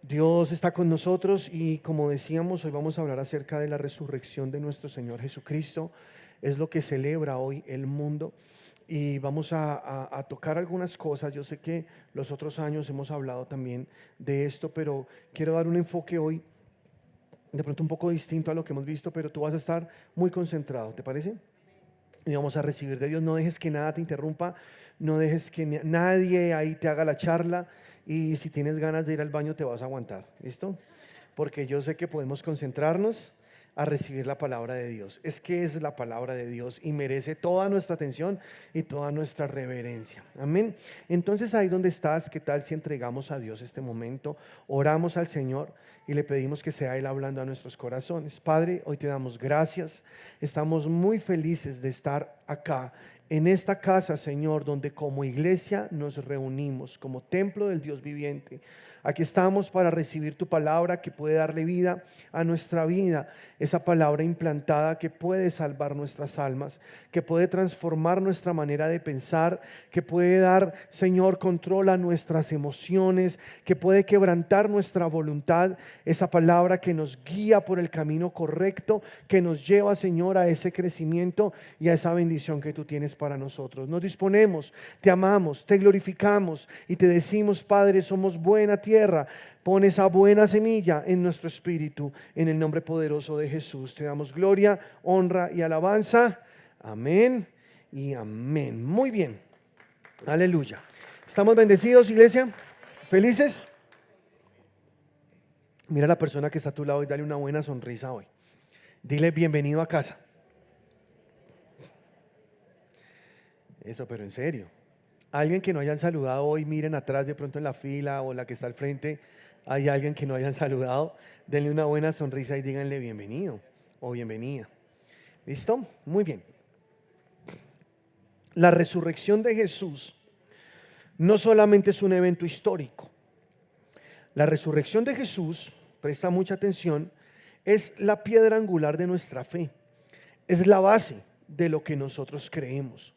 Dios está con nosotros y como decíamos, hoy vamos a hablar acerca de la resurrección de nuestro Señor Jesucristo. Es lo que celebra hoy el mundo y vamos a tocar algunas cosas. Yo sé que los otros años hemos hablado también de esto, pero quiero dar un enfoque hoy de pronto un poco distinto a lo que hemos visto, pero tú vas a estar muy concentrado, ¿te parece? Y vamos a recibir de Dios. No dejes que nada te interrumpa, no dejes que nadie ahí te haga la charla, y si tienes ganas de ir al baño te vas a aguantar, ¿listo? Porque yo sé que podemos concentrarnos a recibir la palabra de Dios. Es que es la palabra de Dios y merece toda nuestra atención y toda nuestra reverencia. Amén. Entonces, ahí donde estás, ¿qué tal si entregamos a Dios este momento? Oramos al Señor y le pedimos que sea Él hablando a nuestros corazones. Padre, hoy te damos gracias. Estamos muy felices de estar acá en esta casa, Señor, donde como iglesia nos reunimos, como templo del Dios viviente. Aquí estamos para recibir tu palabra que puede darle vida a nuestra vida, esa palabra implantada que puede salvar nuestras almas, que puede transformar nuestra manera de pensar, que puede dar, Señor, control a nuestras emociones, que puede quebrantar nuestra voluntad, esa palabra que nos guía por el camino correcto, que nos lleva, Señor, a ese crecimiento y a esa bendición que tú tienes para nosotros. Nos disponemos, te amamos, te glorificamos y te decimos, Padre, somos buena tierra. Pon esa buena semilla en nuestro espíritu, en el nombre poderoso de Jesús. Te damos gloria, honra y alabanza. Amén y amén. Muy bien. Aleluya. ¿Estamos bendecidos, iglesia? ¿Felices? Mira a la persona que está a tu lado y dale una buena sonrisa hoy. Dile bienvenido a casa. Eso, pero en serio. Alguien que no hayan saludado hoy, miren atrás de pronto en la fila o la que está al frente, hay alguien que no hayan saludado, denle una buena sonrisa y díganle bienvenido o bienvenida. ¿Listo? Muy bien. La resurrección de Jesús no solamente es un evento histórico. La resurrección de Jesús, presta mucha atención, es la piedra angular de nuestra fe. Es la base de lo que nosotros creemos.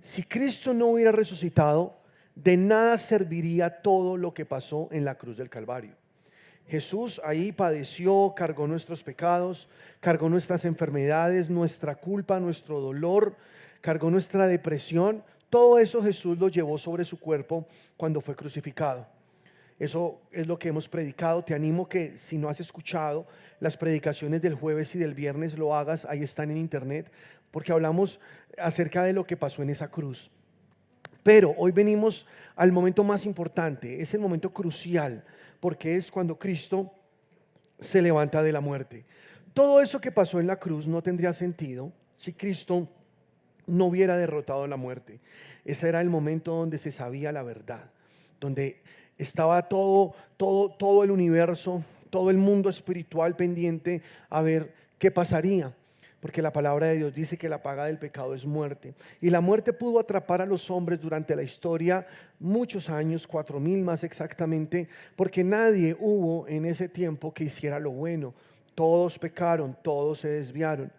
Si Cristo no hubiera resucitado, de nada serviría todo lo que pasó en la cruz del Calvario. Jesús ahí padeció, cargó nuestros pecados, cargó nuestras enfermedades, nuestra culpa, nuestro dolor, cargó nuestra depresión. Todo eso Jesús lo llevó sobre su cuerpo cuando fue crucificado. Eso es lo que hemos predicado. Te animo que si no has escuchado las predicaciones del jueves y del viernes, lo hagas. Ahí están en internet, porque hablamos acerca de lo que pasó en esa cruz. Pero hoy venimos al momento más importante. Es el momento crucial, porque es cuando Cristo se levanta de la muerte. Todo eso que pasó en la cruz no tendría sentido si Cristo no hubiera derrotado la muerte. Ese era el momento donde se sabía la verdad, donde estaba todo el universo, todo el mundo espiritual pendiente a ver qué pasaría. Porque la palabra de Dios dice que la paga del pecado es muerte. Y la muerte pudo atrapar a los hombres durante la historia muchos años, 4000 más exactamente, porque nadie hubo en ese tiempo que hiciera lo bueno. Todos pecaron, todos se desviaron.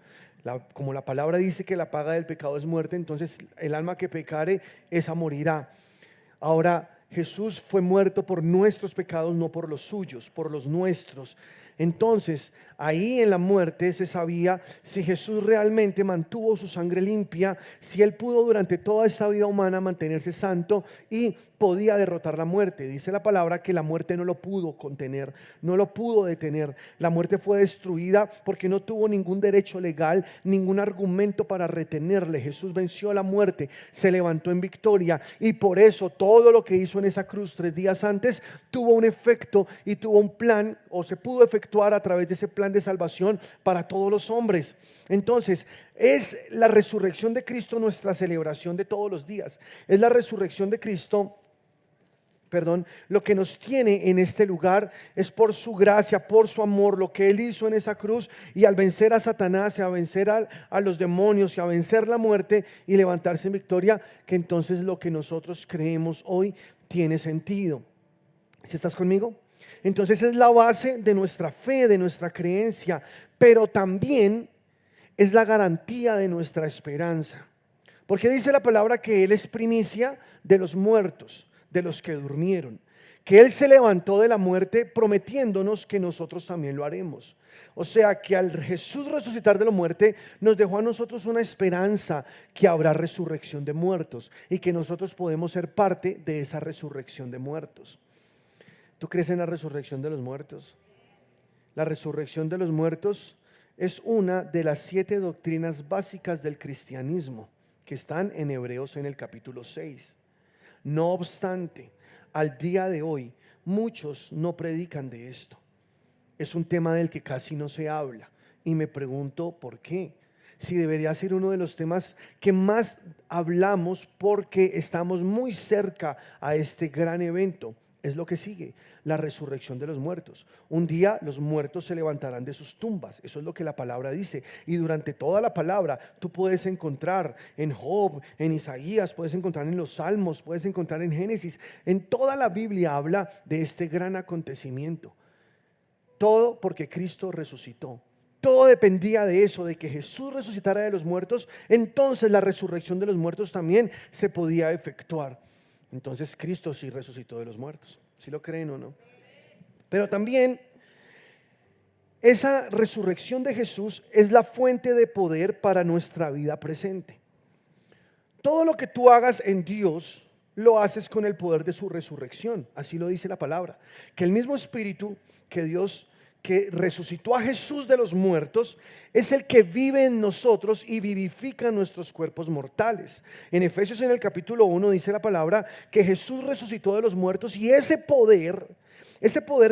Como la palabra dice que la paga del pecado es muerte, entonces el alma que pecare, esa morirá. Ahora, Jesús fue muerto por nuestros pecados, no por los suyos, por los nuestros. Entonces, ahí en la muerte se sabía si Jesús realmente mantuvo su sangre limpia, si Él pudo durante toda esa vida humana mantenerse santo y podía derrotar la muerte. Dice la palabra que la muerte no lo pudo contener, no lo pudo detener. La muerte fue destruida porque no tuvo ningún derecho legal, ningún argumento para retenerle. Jesús venció a la muerte, se levantó en victoria y por eso todo lo que hizo en esa cruz 3 días antes tuvo un efecto y tuvo un plan, o se pudo efectuar a través de ese plan de salvación para todos los hombres. Entonces, es la resurrección de Cristo nuestra celebración de todos los días. Es la resurrección de Cristo, lo que nos tiene en este lugar es por su gracia, por su amor, lo que Él hizo en esa cruz, y al vencer a Satanás y a vencer a los demonios y a vencer la muerte y levantarse en victoria, que entonces lo que nosotros creemos hoy tiene sentido. ¿Sí estás conmigo? Entonces es la base de nuestra fe, de nuestra creencia, pero también es la garantía de nuestra esperanza. Porque dice la palabra que Él es primicia de los muertos, de los que durmieron. que Él se levantó de la muerte prometiéndonos que nosotros también lo haremos. O sea que al Jesús resucitar de la muerte nos dejó a nosotros una esperanza que habrá resurrección de muertos y que nosotros podemos ser parte de esa resurrección de muertos. ¿Tú crees en la resurrección de los muertos? La resurrección de los muertos es una de las 7 doctrinas básicas del cristianismo que están en Hebreos en el capítulo 6. No obstante, al día de hoy muchos no predican de esto. Es un tema del que casi no se habla y me pregunto por qué. Si debería ser uno de los temas que más hablamos porque estamos muy cerca a este gran evento. Es lo que sigue, la resurrección de los muertos. Un día los muertos se levantarán de sus tumbas. Eso es lo que la palabra dice. Y durante toda la palabra tú puedes encontrar en Job, en Isaías, puedes encontrar en los Salmos, puedes encontrar en Génesis. En toda la Biblia habla de este gran acontecimiento. Todo porque Cristo resucitó. Todo dependía de eso, de que Jesús resucitara de los muertos. Entonces la resurrección de los muertos también se podía efectuar. Entonces Cristo sí resucitó de los muertos. ¿Sí lo creen o no? Pero también esa resurrección de Jesús es la fuente de poder para nuestra vida presente. Todo lo que tú hagas en Dios lo haces con el poder de su resurrección. Así lo dice la palabra. Que el mismo Espíritu que Dios, que resucitó a Jesús de los muertos, es el que vive en nosotros y vivifica nuestros cuerpos mortales. En Efesios en el capítulo 1 dice la palabra que Jesús resucitó de los muertos y ese poder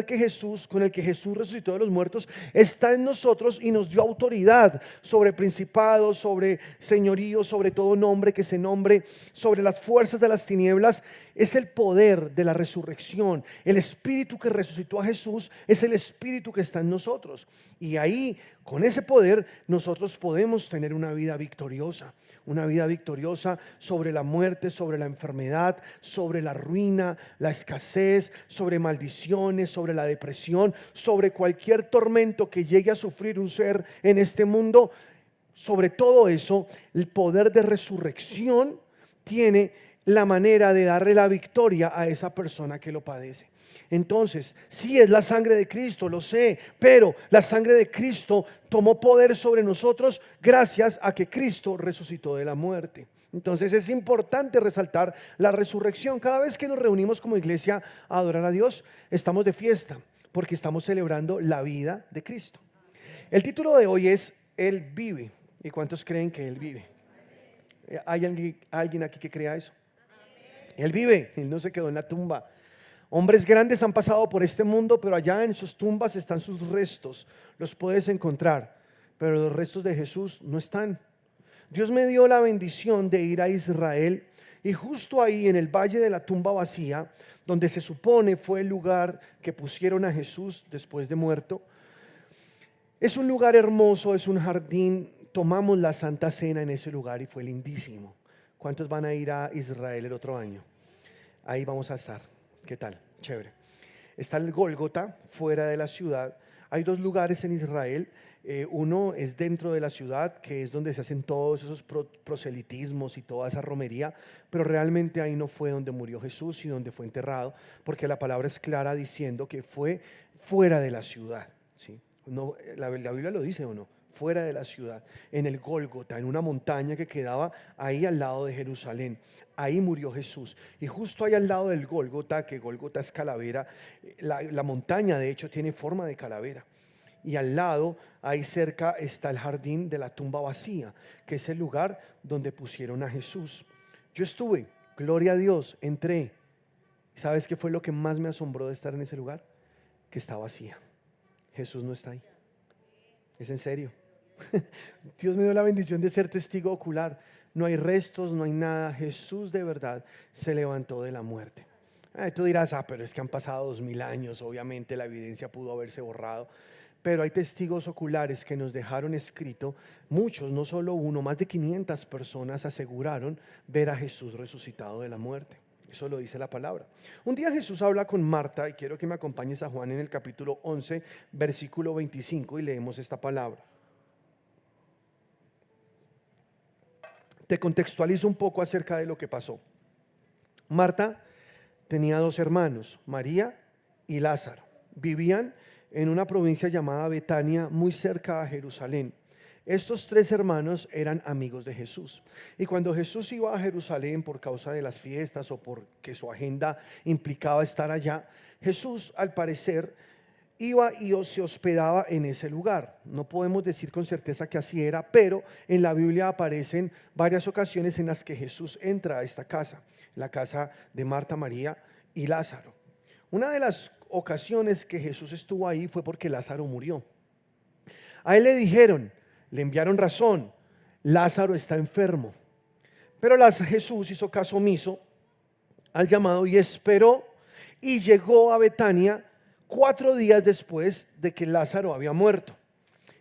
que Jesús, con el que Jesús resucitó de los muertos, está en nosotros y nos dio autoridad sobre principados, sobre señoríos, sobre todo nombre que se nombre, sobre las fuerzas de las tinieblas. Es el poder de la resurrección. El Espíritu que resucitó a Jesús es el Espíritu que está en nosotros. Y ahí, con ese poder, nosotros podemos tener una vida victoriosa. Una vida victoriosa sobre la muerte, sobre la enfermedad, sobre la ruina, la escasez, sobre maldiciones, sobre la depresión, sobre cualquier tormento que llegue a sufrir un ser en este mundo. Sobre todo eso, el poder de resurrección tiene la manera de darle la victoria a esa persona que lo padece. Entonces, sí es la sangre de Cristo, lo sé, pero la sangre de Cristo tomó poder sobre nosotros gracias a que Cristo resucitó de la muerte. Entonces es importante resaltar la resurrección. Cada vez que nos reunimos como iglesia a adorar a Dios, estamos de fiesta porque estamos celebrando la vida de Cristo. El título de hoy es Él vive. ¿Y cuántos creen que Él vive? ¿Hay alguien aquí que crea eso? Él vive, Él no se quedó en la tumba. Hombres grandes han pasado por este mundo, pero allá en sus tumbas están sus restos. Los puedes encontrar, pero los restos de Jesús no están. Dios me dio la bendición de ir a Israel y justo ahí en el valle de la tumba vacía, donde se supone fue el lugar que pusieron a Jesús después de muerto, es un lugar hermoso, es un jardín. Tomamos la Santa Cena en ese lugar y fue lindísimo. ¿Cuántos van a ir a Israel el otro año? Ahí vamos a estar. ¿Qué tal? Chévere. Está el Gólgota, fuera de la ciudad. Hay 2 lugares en Israel. Uno es dentro de la ciudad, que es donde se hacen todos esos proselitismos y toda esa romería, pero realmente ahí no fue donde murió Jesús y donde fue enterrado, porque la palabra es clara diciendo que fue fuera de la ciudad, ¿sí? No, la Biblia lo dice o no, fuera de la ciudad, en el Gólgota, en una montaña que quedaba ahí al lado de Jerusalén. Ahí murió Jesús. Y justo ahí al lado del Gólgota, que Gólgota es calavera, la montaña de hecho tiene forma de calavera. Y al lado, ahí cerca, está el jardín de la tumba vacía, que es el lugar donde pusieron a Jesús. Yo estuve, gloria a Dios, entré. ¿Sabes qué fue lo que más me asombró de estar en ese lugar? Que está vacía. Jesús no está ahí. Es en serio. Dios me dio la bendición de ser testigo ocular. No hay restos, no hay nada. Jesús de verdad se levantó de la muerte. Tú dirás, pero es que han pasado 2000 años. Obviamente la evidencia pudo haberse borrado. Pero hay testigos oculares que nos dejaron escrito. Muchos, no solo uno, más de 500 personas aseguraron ver a Jesús resucitado de la muerte. Eso lo dice la palabra. Un día Jesús habla con Marta y quiero que me acompañes a Juan en el capítulo 11, versículo 25 y leemos esta palabra. Te contextualizo un poco acerca de lo que pasó. Marta tenía dos hermanos, María y Lázaro. Vivían en una provincia llamada Betania, muy cerca a Jerusalén. Estos tres hermanos eran amigos de Jesús. Y cuando Jesús iba a Jerusalén por causa de las fiestas o porque su agenda implicaba estar allá, Jesús, al parecer, iba y se hospedaba en ese lugar. No podemos decir con certeza que así era, pero en la Biblia aparecen varias ocasiones en las que Jesús entra a esta casa, la casa de Marta, María y Lázaro. Una de las ocasiones que Jesús estuvo ahí fue porque Lázaro murió. A él le enviaron razón, Lázaro está enfermo. Pero Jesús hizo caso omiso al llamado y esperó y llegó a Betania 4 días después de que Lázaro había muerto.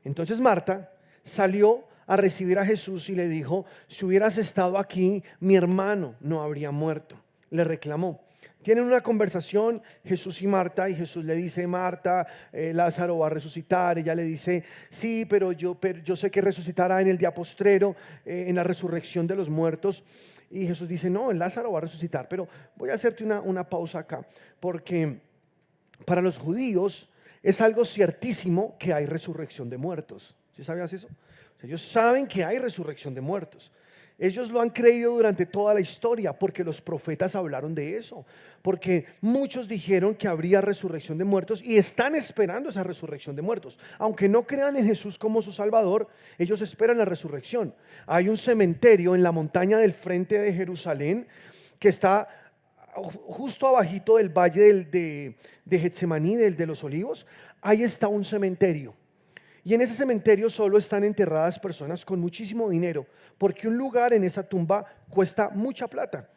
Entonces Marta salió a recibir a Jesús y le dijo: si hubieras estado aquí, mi hermano no habría muerto. Le reclamó. Tienen una conversación Jesús y Marta, y Jesús le dice: Marta, Lázaro va a resucitar. Ella le dice: sí, pero yo sé que resucitará en el día postrero, en la resurrección de los muertos. Y Jesús dice: no, Lázaro va a resucitar. Pero voy a hacerte una pausa acá, porque para los judíos es algo ciertísimo que hay resurrección de muertos. ¿Sí sabías eso? O sea, ellos saben que hay resurrección de muertos. Ellos lo han creído durante toda la historia porque los profetas hablaron de eso, porque muchos dijeron que habría resurrección de muertos y están esperando esa resurrección de muertos. Aunque no crean en Jesús como su Salvador, ellos esperan la resurrección. Hay un cementerio en la montaña del frente de Jerusalén que está justo abajito del valle de Getsemaní, de los Olivos. Ahí está un cementerio. Y en ese cementerio solo están enterradas personas con muchísimo dinero, porque un lugar en esa tumba cuesta mucha plata.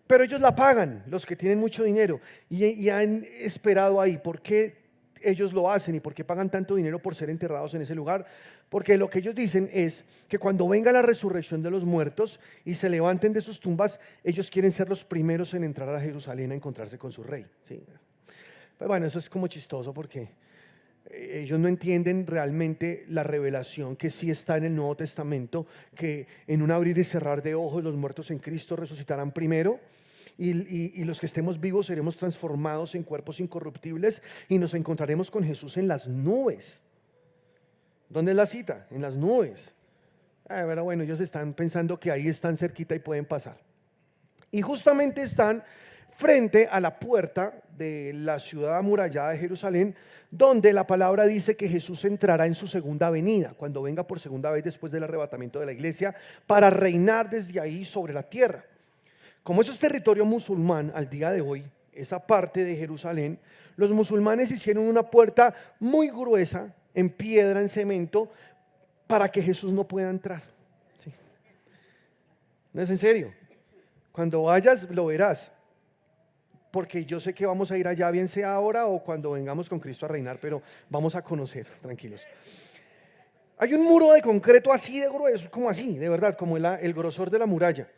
Pero ellos la pagan, los que tienen mucho dinero, y han esperado ahí. ¿Por qué ellos lo hacen y por qué pagan tanto dinero por ser enterrados en ese lugar? Porque lo que ellos dicen es que cuando venga la resurrección de los muertos y se levanten de sus tumbas, ellos quieren ser los primeros en entrar a Jerusalén a encontrarse con su rey, ¿sí? Pero bueno, eso es como chistoso porque ellos no entienden realmente la revelación que sí está en el Nuevo Testamento, que en un abrir y cerrar de ojos los muertos en Cristo resucitarán primero, y los que estemos vivos seremos transformados en cuerpos incorruptibles y nos encontraremos con Jesús en las nubes. ¿Dónde es la cita? En las nubes. Pero bueno, ellos están pensando que ahí están cerquita y pueden pasar. Y justamente están frente a la puerta de la ciudad amurallada de Jerusalén, donde la palabra dice que Jesús entrará en su segunda venida, cuando venga por segunda vez después del arrebatamiento de la iglesia, para reinar desde ahí sobre la tierra. Como eso es territorio musulmán al día de hoy, esa parte de Jerusalén, los musulmanes hicieron una puerta muy gruesa, en piedra, en cemento, para que Jesús no pueda entrar. ¿Sí? No es en serio. Cuando vayas lo verás, porque yo sé que vamos a ir allá, bien sea ahora o cuando vengamos con Cristo a reinar, pero vamos a conocer, tranquilos. Hay un muro de concreto así de grueso, como así, de verdad, como el grosor de la muralla.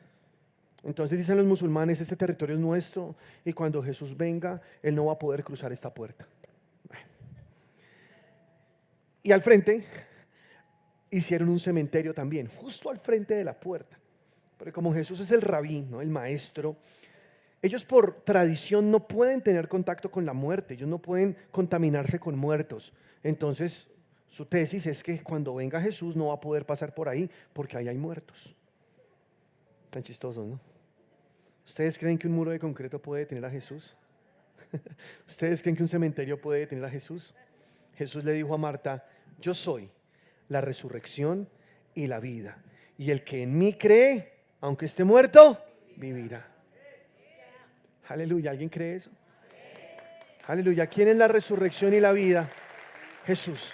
Entonces dicen los musulmanes: este territorio es nuestro y cuando Jesús venga, Él no va a poder cruzar esta puerta. Y al frente hicieron un cementerio también, justo al frente de la puerta. Porque como Jesús es el rabí, ¿no?, el maestro, ellos por tradición no pueden tener contacto con la muerte, ellos no pueden contaminarse con muertos. Entonces su tesis es que cuando venga Jesús no va a poder pasar por ahí porque ahí hay muertos. Tan chistoso, ¿no? ¿Ustedes creen que un muro de concreto puede detener a Jesús? ¿Ustedes creen que un cementerio puede detener a Jesús? Jesús le dijo a Marta: yo soy la resurrección y la vida, y el que en mí cree, aunque esté muerto, vivirá. Aleluya, ¿alguien cree eso? Aleluya, ¿quién es la resurrección y la vida? Jesús.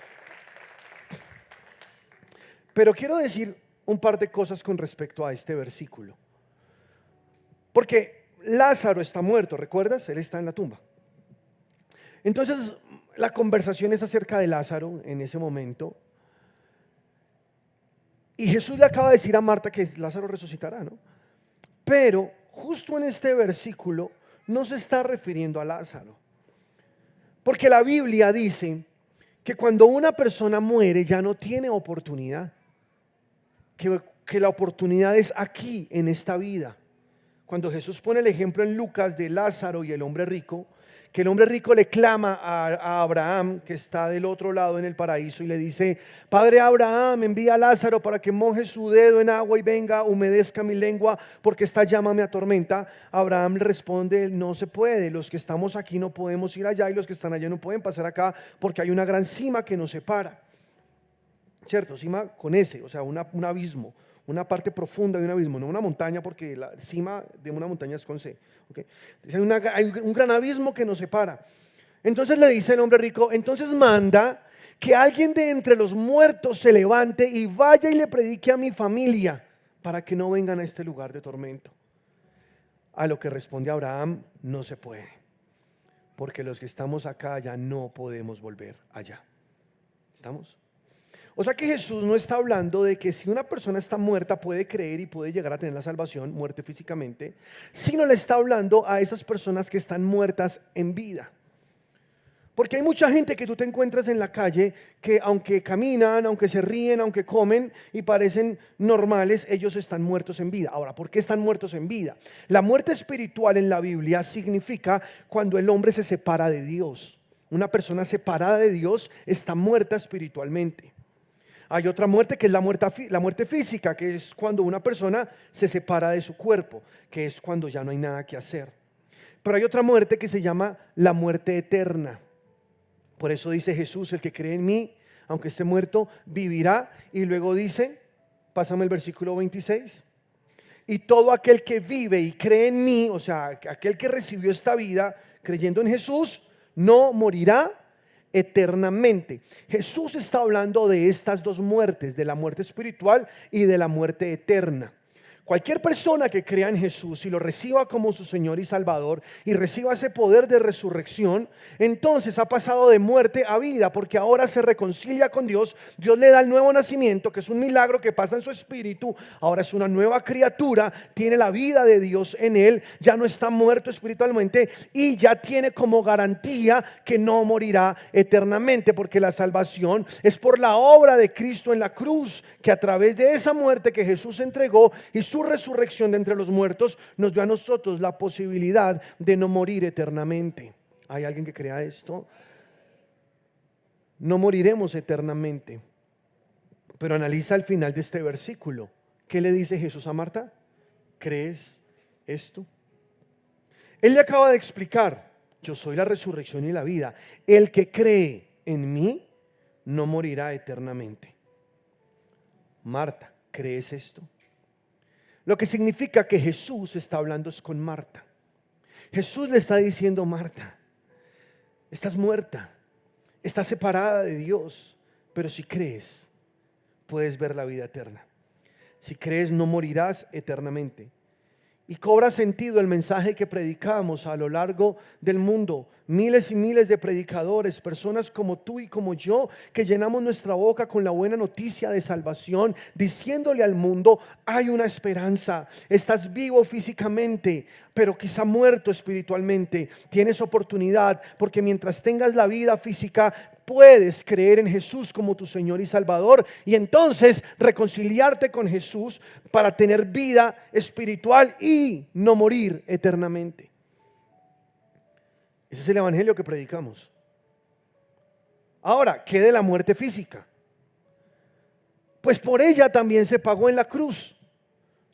Pero quiero decir un par de cosas con respecto a este versículo, porque Lázaro está muerto, ¿recuerdas? Él está en la tumba. Entonces la conversación es acerca de Lázaro en ese momento, y Jesús le acaba de decir a Marta que Lázaro resucitará, ¿no? Pero justo en este versículo no se está refiriendo a Lázaro, porque la Biblia dice que cuando una persona muere ya no tiene oportunidad, que la oportunidad es aquí, en esta vida. cuando Jesús pone el ejemplo en Lucas de Lázaro y el hombre rico, que el hombre rico le clama a Abraham, que está del otro lado en el paraíso, y le dice: Padre Abraham, envía a Lázaro para que moje su dedo en agua y venga, humedezca mi lengua, porque esta llama me atormenta. Abraham le responde: no se puede, los que estamos aquí no podemos ir allá y los que están allá no pueden pasar acá, porque hay una gran cima que nos separa. ¿Cierto? Cima con ese, o sea, un abismo, una parte profunda de un abismo, no una montaña, porque la cima de una montaña es con C. ¿Okay? Hay un gran abismo que nos separa. Entonces le dice el hombre rico: entonces manda que alguien de entre los muertos se levante y vaya y le predique a mi familia para que no vengan a este lugar de tormento. A lo que responde Abraham: no se puede, porque los que estamos acá ya no podemos volver allá. ¿Estamos? O sea que Jesús no está hablando de que si una persona está muerta puede creer y puede llegar a tener la salvación, muerte físicamente, sino le está hablando a esas personas que están muertas en vida. Porque hay mucha gente que tú te encuentras en la calle que aunque caminan, aunque se ríen, aunque comen y parecen normales, ellos están muertos en vida. Ahora, ¿por qué están muertos en vida? La muerte espiritual en la Biblia significa cuando el hombre se separa de Dios. Una persona separada de Dios está muerta espiritualmente. Hay otra muerte que es la muerte física, que es cuando una persona se separa de su cuerpo, que es cuando ya no hay nada que hacer. Pero hay otra muerte que se llama la muerte eterna. Por eso dice Jesús: el que cree en mí, aunque esté muerto, vivirá. Y luego dice, pásame el versículo 26, y todo aquel que vive y cree en mí, o sea, aquel que recibió esta vida creyendo en Jesús, no morirá eternamente. Jesús está hablando de estas dos muertes, de la muerte espiritual y de la muerte eterna. Cualquier persona que crea en Jesús y lo reciba como su Señor y Salvador y reciba ese poder de resurrección, entonces ha pasado de muerte a vida, porque ahora se reconcilia con Dios. Dios le da el nuevo nacimiento, que es un milagro que pasa en su espíritu. Ahora es una nueva criatura, tiene la vida de Dios en él, ya no está muerto espiritualmente y ya tiene como garantía que no morirá eternamente, porque la salvación es por la obra de Cristo en la cruz, que a través de esa muerte que Jesús entregó y su resurrección de entre los muertos nos dio a nosotros la posibilidad de no morir eternamente. ¿Hay alguien que crea esto? No moriremos eternamente. Pero analiza el final de este versículo. ¿Qué le dice Jesús a Marta? ¿Crees esto? Él le acaba de explicar: yo soy la resurrección y la vida. El que cree en mí no morirá eternamente. Marta, ¿crees esto? Lo que significa que Jesús está hablando es con Marta. Jesús le está diciendo: Marta, estás muerta, estás separada de Dios, pero si crees, puedes ver la vida eterna. Si crees, no morirás eternamente. Y cobra sentido el mensaje que predicamos a lo largo del mundo. Miles y miles de predicadores, personas como tú y como yo, que llenamos nuestra boca con la buena noticia de salvación, diciéndole al mundo: hay una esperanza. Estás vivo físicamente, pero quizá muerto espiritualmente. Tienes oportunidad, porque mientras tengas la vida física, puedes creer en Jesús como tu Señor y Salvador, y entonces reconciliarte con Jesús para tener vida espiritual y no morir eternamente. Ese es el evangelio que predicamos. Ahora, ¿qué de la muerte física? Pues por ella también se pagó en la cruz.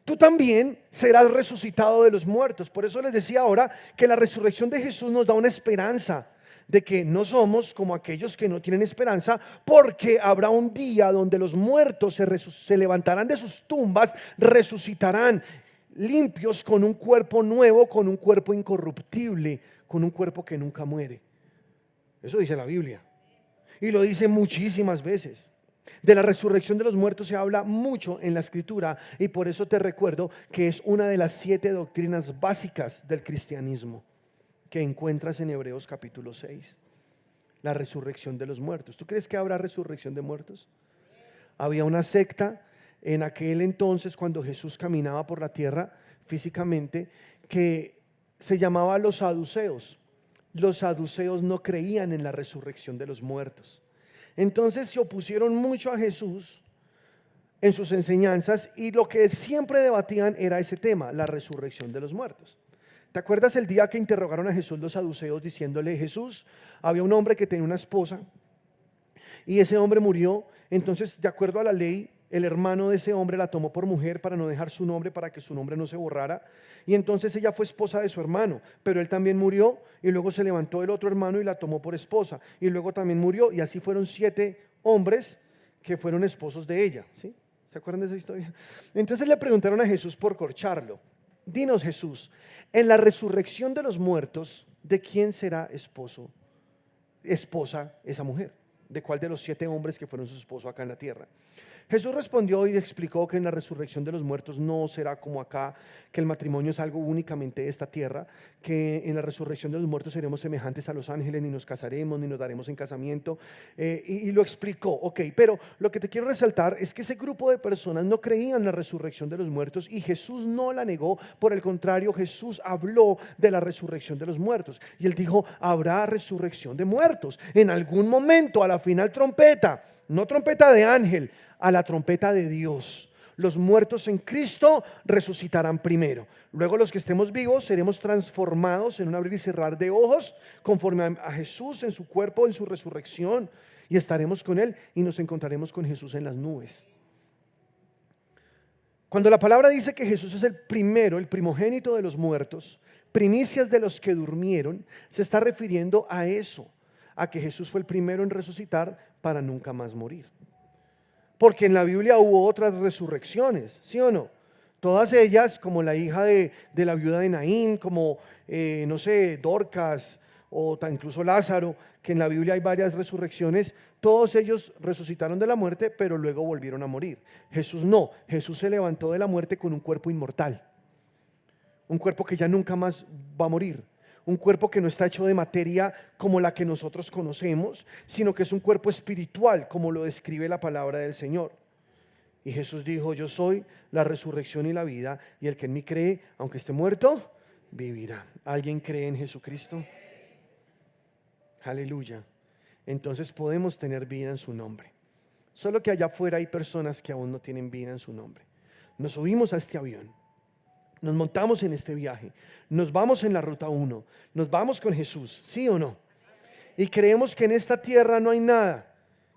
Tú también serás resucitado de los muertos. Por eso les decía ahora que la resurrección de Jesús nos da una esperanza de que no somos como aquellos que no tienen esperanza, porque habrá un día donde los muertos se levantarán de sus tumbas, resucitarán limpios, con un cuerpo nuevo, con un cuerpo incorruptible, con un cuerpo que nunca muere. Eso dice la Biblia, y lo dice muchísimas veces. De la resurrección de los muertos se habla mucho en la Escritura, y por eso te recuerdo que es una de las 7 doctrinas básicas del cristianismo que encuentras en Hebreos capítulo 6, la resurrección de los muertos. ¿Tú crees que habrá resurrección de muertos? Había una secta en aquel entonces, cuando Jesús caminaba por la tierra físicamente, que se llamaba los saduceos. Los saduceos no creían en la resurrección de los muertos. Entonces se opusieron mucho a Jesús, en sus enseñanzas y lo que siempre debatían era ese tema, la resurrección de los muertos. ¿Te acuerdas el día que interrogaron a Jesús los saduceos diciéndole: Jesús, había un hombre que tenía una esposa y ese hombre murió, entonces de acuerdo a la ley, el hermano de ese hombre la tomó por mujer para no dejar su nombre, para que su nombre no se borrara, y entonces ella fue esposa de su hermano, pero él también murió y luego se levantó el otro hermano y la tomó por esposa, y luego también murió, y así fueron 7 hombres que fueron esposos de ella, ¿sí? ¿Se acuerdan de esa historia? Entonces le preguntaron a Jesús por corcharlo: dinos, Jesús, en la resurrección de los muertos, ¿de quién será esposa esa mujer? ¿De cuál de los 7 hombres que fueron su esposo acá en la tierra? Jesús respondió y explicó que en la resurrección de los muertos no será como acá, que el matrimonio es algo únicamente de esta tierra, que en la resurrección de los muertos seremos semejantes a los ángeles, ni nos casaremos, ni nos daremos en casamiento, y lo explicó, ok, pero lo que te quiero resaltar es que ese grupo de personas no creían en la resurrección de los muertos y Jesús no la negó, por el contrario, Jesús habló de la resurrección de los muertos y él dijo: habrá resurrección de muertos, en algún momento, a la final trompeta, no trompeta de ángel, a la trompeta de Dios. Los muertos en Cristo resucitarán primero. Luego los que estemos vivos seremos transformados en un abrir y cerrar de ojos conforme a Jesús en su cuerpo, en su resurrección. Y estaremos con Él y nos encontraremos con Jesús en las nubes. Cuando la palabra dice que Jesús es el primero, el primogénito de los muertos, primicias de los que durmieron, se está refiriendo a eso, a que Jesús fue el primero en resucitar para nunca más morir. Porque en la Biblia hubo otras resurrecciones, ¿sí o no? Todas ellas, como la hija de la viuda de Naín, como, no sé, Dorcas o incluso Lázaro, que en la Biblia hay varias resurrecciones, todos ellos resucitaron de la muerte, pero luego volvieron a morir. Jesús no, Jesús se levantó de la muerte con un cuerpo inmortal, un cuerpo que ya nunca más va a morir. Un cuerpo que no está hecho de materia como la que nosotros conocemos, sino que es un cuerpo espiritual, como lo describe la palabra del Señor. Y Jesús dijo: yo soy la resurrección y la vida, y el que en mí cree, aunque esté muerto, vivirá. ¿Alguien cree en Jesucristo? Aleluya. Entonces podemos tener vida en su nombre. Solo que allá afuera hay personas que aún no tienen vida en su nombre. Nos subimos a este avión, nos montamos en este viaje, nos vamos en la ruta 1, nos vamos con Jesús, ¿sí o no? Y creemos que en esta tierra no hay nada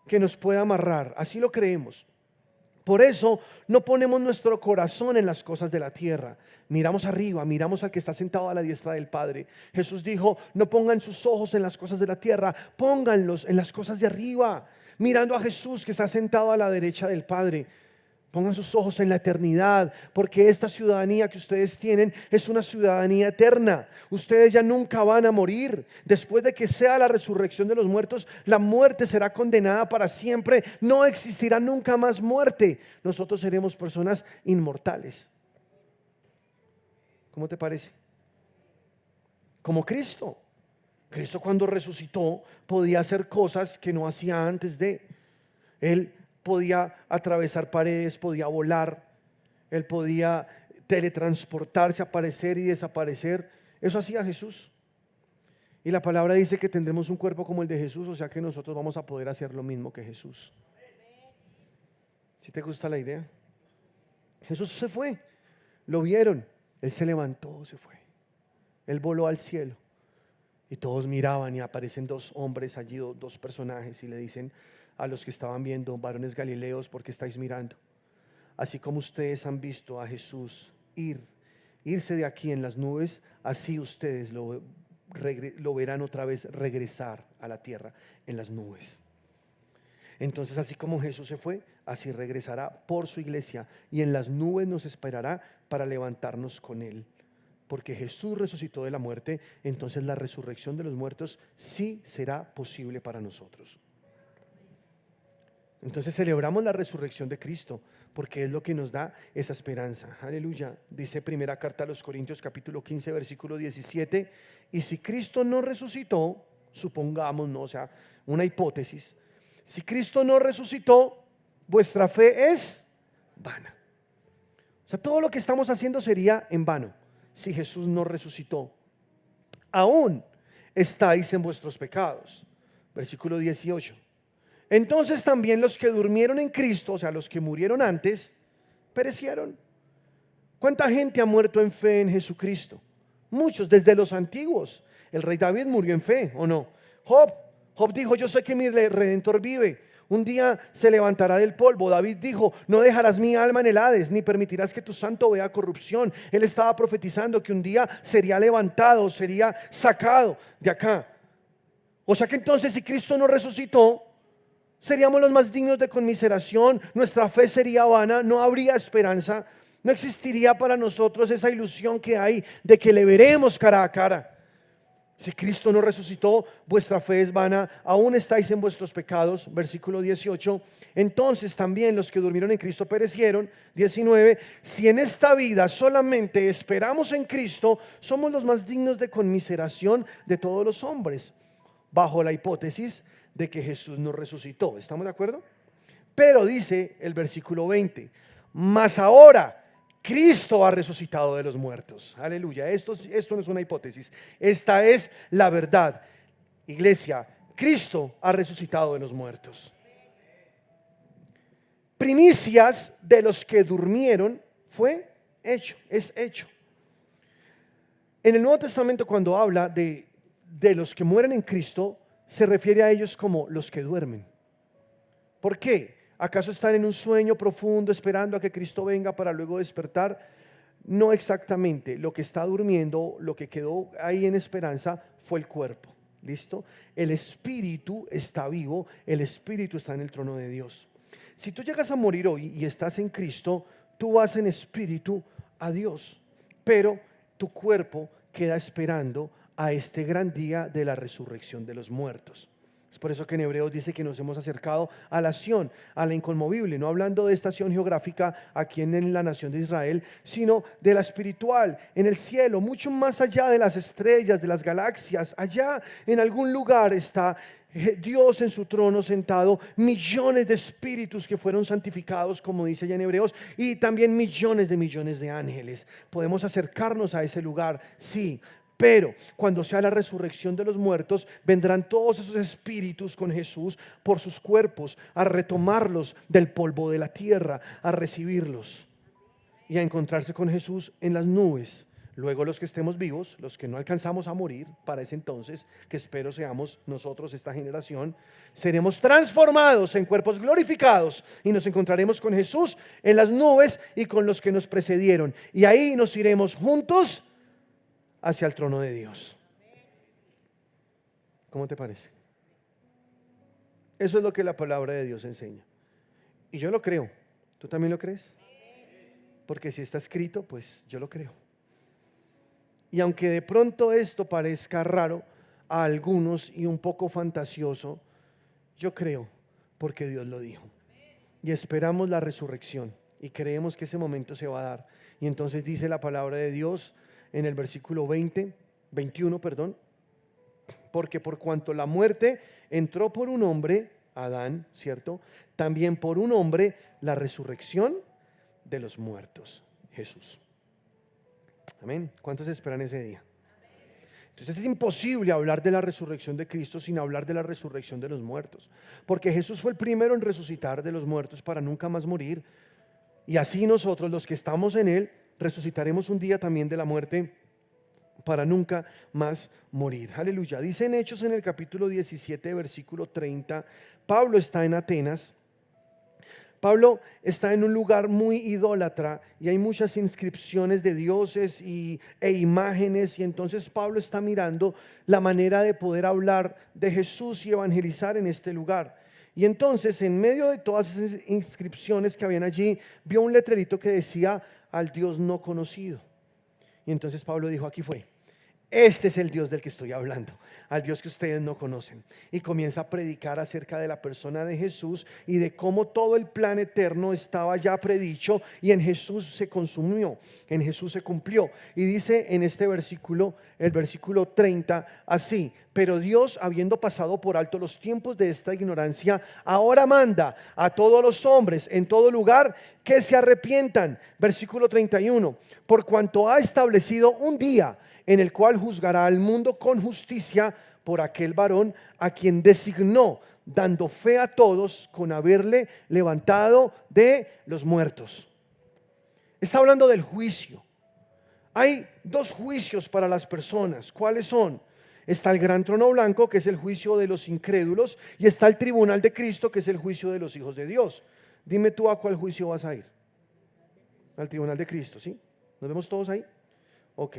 que nos pueda amarrar, así lo creemos. Por eso no ponemos nuestro corazón en las cosas de la tierra. Miramos arriba, miramos al que está sentado a la diestra del Padre. Jesús dijo: no pongan sus ojos en las cosas de la tierra, pónganlos en las cosas de arriba, mirando a Jesús que está sentado a la derecha del Padre. Pongan sus ojos en la eternidad, porque esta ciudadanía que ustedes tienen es una ciudadanía eterna. Ustedes ya nunca van a morir. Después de que sea la resurrección de los muertos, la muerte será condenada para siempre. No existirá nunca más muerte. Nosotros seremos personas inmortales. ¿Cómo te parece? Como Cristo. Cristo, cuando resucitó, podía hacer cosas que no hacía antes de Él. Podía atravesar paredes, podía volar, Él podía teletransportarse, aparecer y desaparecer. Eso hacía Jesús. Y la palabra dice que tendremos un cuerpo como el de Jesús, o sea que nosotros vamos a poder hacer lo mismo que Jesús. ¿Sí te gusta la idea? Jesús se fue, lo vieron, Él se levantó, se fue. Él voló al cielo y todos miraban y aparecen 2 hombres allí, 2 personajes, y le dicen a los que estaban viendo: varones galileos, ¿por qué estáis mirando? Así como ustedes han visto a Jesús irse de aquí en las nubes, así ustedes lo verán otra vez regresar a la tierra en las nubes. Entonces, así como Jesús se fue, así regresará por su iglesia y en las nubes nos esperará para levantarnos con Él. Porque Jesús resucitó de la muerte, entonces la resurrección de los muertos sí será posible para nosotros. Entonces celebramos la resurrección de Cristo, porque es lo que nos da esa esperanza. Aleluya. Dice primera carta a los Corintios capítulo 15 versículo 17: y si Cristo no resucitó, supongamos, no, o sea, una hipótesis, si Cristo no resucitó, vuestra fe es vana. O sea, todo lo que estamos haciendo sería en vano si Jesús no resucitó. Aún estáis en vuestros pecados. Versículo 18. Entonces también los que durmieron en Cristo, o sea, los que murieron antes, perecieron. ¿Cuánta gente ha muerto en fe en Jesucristo? Muchos, desde los antiguos. El rey David murió en fe, ¿o no? Job dijo, yo sé que mi Redentor vive. Un día se levantará del polvo. David dijo, no dejarás mi alma en el Hades, ni permitirás que tu santo vea corrupción. Él estaba profetizando que un día sería levantado, sería sacado de acá. O sea que entonces si Cristo no resucitó, seríamos los más dignos de conmiseración, nuestra fe sería vana, no habría esperanza, no existiría para nosotros esa ilusión que hay de que le veremos cara a cara. Si Cristo no resucitó, vuestra fe es vana, aún estáis en vuestros pecados. Versículo 18. Entonces también los que durmieron en Cristo perecieron. 19. Si en esta vida solamente esperamos en Cristo, somos los más dignos de conmiseración de todos los hombres, bajo la hipótesis de que Jesús no resucitó. ¿Estamos de acuerdo? Pero dice el versículo 20, mas ahora Cristo ha resucitado de los muertos. Aleluya. Esto no es una hipótesis. Esta es la verdad. Iglesia, Cristo ha resucitado de los muertos. Primicias de los que durmieron es hecho. En el Nuevo Testamento, cuando habla de los que mueren en Cristo, se refiere a ellos como los que duermen. ¿Por qué? ¿Acaso están en un sueño profundo esperando a que Cristo venga para luego despertar? No exactamente. Lo que está durmiendo, lo que quedó ahí en esperanza fue el cuerpo. ¿Listo? El espíritu está vivo, el espíritu está en el trono de Dios. Si tú llegas a morir hoy y estás en Cristo, tú vas en espíritu a Dios, pero tu cuerpo queda esperando a este gran día de la resurrección de los muertos. Es por eso que en Hebreos dice que nos hemos acercado a la Sión, a la inconmovible, no hablando de esta Sión geográfica aquí en la nación de Israel, sino de la espiritual, en el cielo, mucho más allá de las estrellas, de las galaxias. Allá en algún lugar está Dios en su trono sentado, millones de espíritus que fueron santificados, como dice allá en Hebreos, y también millones de ángeles. Podemos acercarnos a ese lugar, sí. Pero cuando sea la resurrección de los muertos, vendrán todos esos espíritus con Jesús por sus cuerpos, a retomarlos del polvo de la tierra, a recibirlos y a encontrarse con Jesús en las nubes. Luego los que estemos vivos, los que no alcanzamos a morir para ese entonces, que espero seamos nosotros, esta generación, seremos transformados en cuerpos glorificados y nos encontraremos con Jesús en las nubes y con los que nos precedieron. Y ahí nos iremos juntos hacia el trono de Dios. ¿Cómo te parece? Eso es lo que la palabra de Dios enseña. Y yo lo creo. ¿Tú también lo crees? Porque si está escrito, pues yo lo creo. Y aunque de pronto esto parezca raro a algunos y un poco fantasioso, yo creo porque Dios lo dijo. Y esperamos la resurrección y creemos que ese momento se va a dar. Y entonces dice la palabra de Dios en el versículo 21, porque por cuanto la muerte entró por un hombre, Adán, ¿cierto? También por un hombre la resurrección de los muertos, Jesús. Amén. ¿Cuántos esperan ese día? Entonces es imposible hablar de la resurrección de Cristo sin hablar de la resurrección de los muertos, porque Jesús fue el primero en resucitar de los muertos para nunca más morir, y así nosotros los que estamos en Él resucitaremos un día también de la muerte para nunca más morir. Aleluya. Dice en Hechos en el capítulo 17, versículo 30, Pablo está en Atenas. Pablo está en un lugar muy idólatra y hay muchas inscripciones de dioses e imágenes, y entonces Pablo está mirando la manera de poder hablar de Jesús y evangelizar en este lugar. Y entonces en medio de todas esas inscripciones que habían allí, vio un letrerito que decía al Dios no conocido. Y entonces Pablo dijo, aquí fue. Este es el Dios del que estoy hablando, al Dios que ustedes no conocen. Y comienza a predicar acerca de la persona de Jesús y de cómo todo el plan eterno estaba ya predicho y en Jesús se consumió, en Jesús se cumplió. Y dice en este versículo, el versículo 30, así: pero Dios, habiendo pasado por alto los tiempos de esta ignorancia, ahora manda a todos los hombres en todo lugar que se arrepientan. Versículo 31, por cuanto ha establecido un día en el cual juzgará al mundo con justicia por aquel varón a quien designó dando fe a todos con haberle levantado de los muertos. Está hablando del juicio. Hay dos juicios para las personas. ¿Cuáles son? Está el gran trono blanco, que es el juicio de los incrédulos, y está el tribunal de Cristo, que es el juicio de los hijos de Dios. Dime tú a cuál juicio vas a ir. Al tribunal de Cristo, ¿sí? ¿Nos vemos todos ahí? Ok.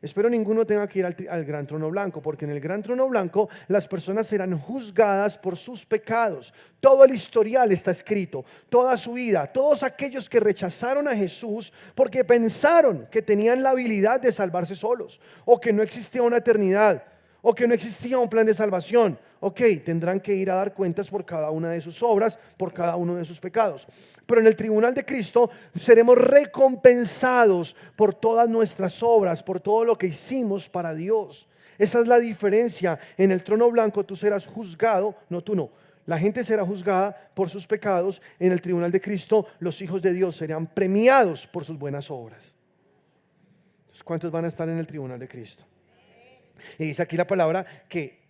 Espero ninguno tenga que ir al gran trono blanco, porque en el gran trono blanco las personas serán juzgadas por sus pecados. Todo el historial está escrito, toda su vida, todos aquellos que rechazaron a Jesús porque pensaron que tenían la habilidad de salvarse solos, o que no existía una eternidad, o que no existía un plan de salvación. Ok, tendrán que ir a dar cuentas por cada una de sus obras, por cada uno de sus pecados. Pero en el tribunal de Cristo seremos recompensados por todas nuestras obras, por todo lo que hicimos para Dios. Esa es la diferencia. En el trono blanco tú serás juzgado, no, tú no. La gente será juzgada por sus pecados. En el tribunal de Cristo los hijos de Dios serán premiados por sus buenas obras. ¿Cuántos van a estar en el tribunal de Cristo? Y dice aquí la palabra que